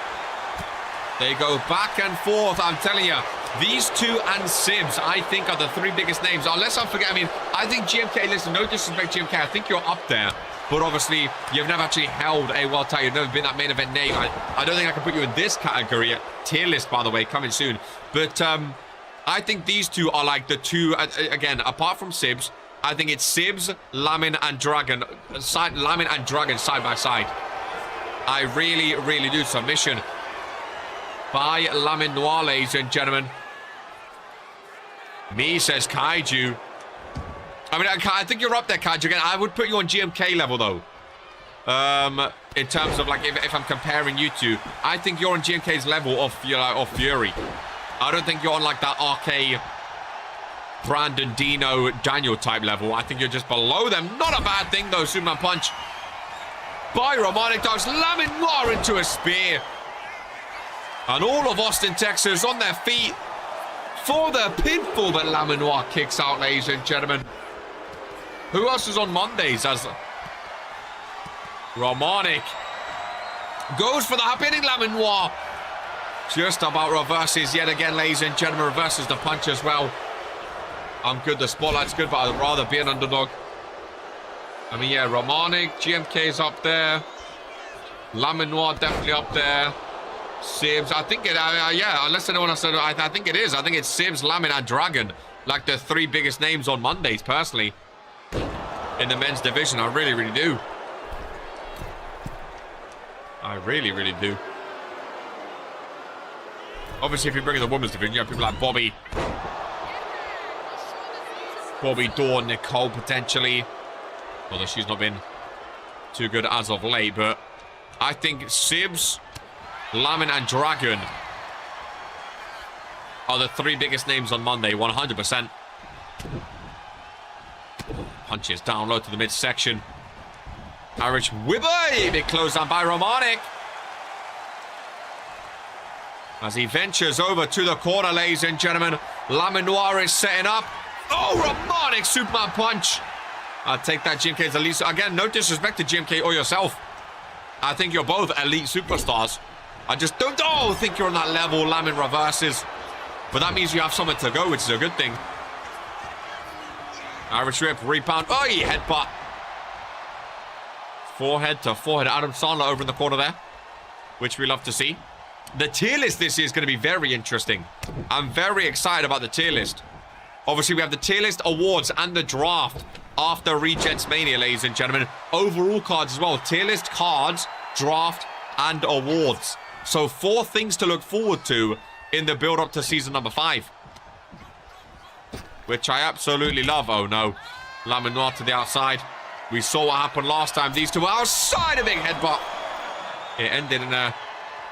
They go back and forth. I'm telling you, these two and Sibs, I think, are the three biggest names. Unless I forget, I mean, I think GMK, listen, no disrespect, GMK, I think you're up there. But obviously, you've never actually held a world title. You've never been that main event name. I don't think I can put you in this category. Tier list, by the way, coming soon. But I think these two are like the two, again, apart from Sibs, I think it's Sibs, Lamin, and Dragon. Lamin and Dragon side by side. I really, really do. Submission by Lamin Noir, ladies and gentlemen. Me says Kaiju. I mean, I think you're up there, Kaiju. Again, I would put you on GMK level, though. In terms of, like, if I'm comparing you two, I think you're on GMK's level of Fury. I don't think you're on, like, that RK, Brandon, Dino, Daniel type level. I think you're just below them. Not a bad thing, though. Superman punch by Romanic Dogs. Lamin Noir into a spear. And all of Austin, Texas on their feet for the pinfall, but Lamin Noir kicks out, ladies and gentlemen. Who else is on Mondays? As Romanic goes for the happening, Lamin Noir just about reverses yet again, ladies and gentlemen. Reverses the punch as well. I'm good, the spotlight's good, but I'd rather be an underdog. I mean, yeah, Romanic, GMK's up there. Lamin Noir definitely up there. Sibs, I think it, yeah, unless anyone else said, I think it is. I think it's Sibs, Lamin, and Dragon, like the three biggest names on Mondays, personally, in the men's division. I really, really do. I really, really do. Obviously, if you bring in the women's division, you have people like Bobby Dawn, Nicole, potentially. Although she's not been too good as of late, but I think Sibs, Lamin, and Dragon are the three biggest names on Monday, 100%. Punches down low to the midsection. Irish Whipper, big close down by Romanic. As he ventures over to the corner, ladies and gentlemen. Lamin Noir is setting up. Oh, Romanic Superman punch. I'll take that, GMK's elite. Again, no disrespect to GMK or yourself. I think you're both elite superstars. I just don't think you're on that level. Lamin reverses. But that means you have somewhere to go, which is a good thing. Irish Whip, rebound. Oh, he headbutt. Forehead to forehead. Adam Sandler over in the corner there, which we love to see. The tier list this year is going to be very interesting. I'm very excited about the tier list. Obviously, we have the tier list, awards, and the draft after Regents Mania, ladies and gentlemen. Overall cards as well. Tier list, cards, draft, and awards. So 4 things to look forward to in the build-up to season number 5. Which I absolutely love. Oh, no. Lamin Noir to the outside. We saw what happened last time. These two were outside, a big headbutt. It ended in a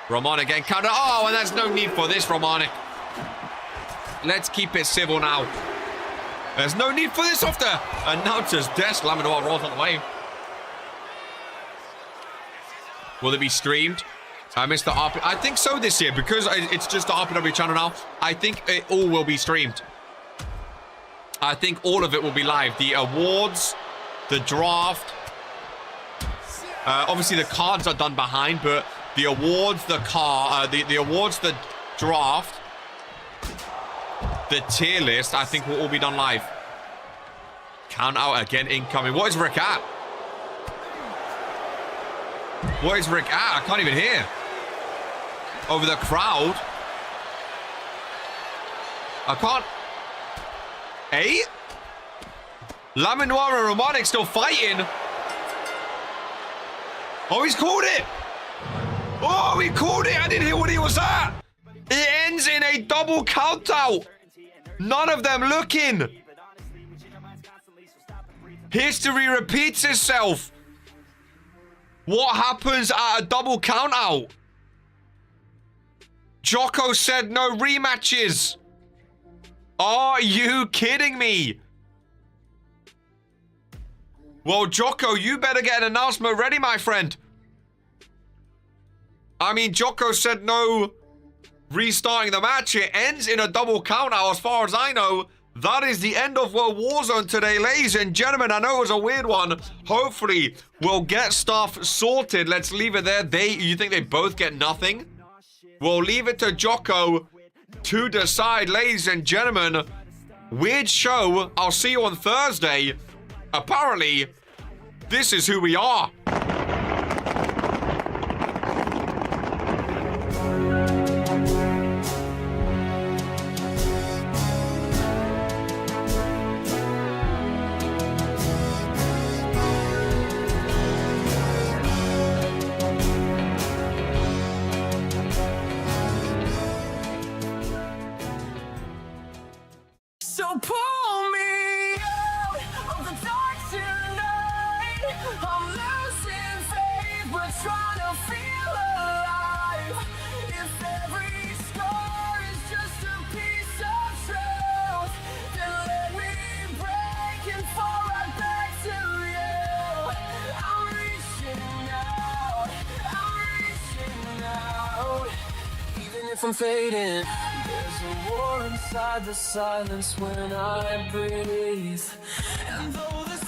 Romanic getting counter. Oh, and there's no need for this, Romanic. Let's keep it civil now. There's no need for this off the announcer's desk. Lamin Noir rolls on the way. Will it be streamed? I missed the RP. I think so this year, because it's just the RPW channel now. I think it all will be streamed. I think all of it will be live. The awards, the draft. Obviously, the cards are done behind, but the awards, the awards, the draft, the tier list, I think will all be done live. Count out again, incoming. What is Rick at? What is Rick at? I can't even hear. Over the crowd. I can't. Hey? Lamin Noir and Romanic still fighting. Oh, he's called it. Oh, he called it. I didn't hear what he was at. It ends in a double count out. None of them looking. History repeats itself. What happens at a double count out? Jocko said no rematches. Are you kidding me? Well, Jocko, you better get an announcement ready, my friend. I mean, Jocko said no restarting the match. It ends in a double count out, as far as I know. That is the end of World Warzone today, ladies and gentlemen. I know it was a weird one. Hopefully, we'll get stuff sorted. Let's leave it there. You think they both get nothing? We'll leave it to Jocko to decide, ladies and gentlemen. Weird show. I'll see you on Thursday. Apparently, this is who we are. So pull me out of the dark tonight. I'm losing faith, but trying to feel alive. If every scar is just a piece of truth, then let me break and fall right back to you. I'm reaching out, even if I'm fading. There's a war inside the silence when I breathe. And though this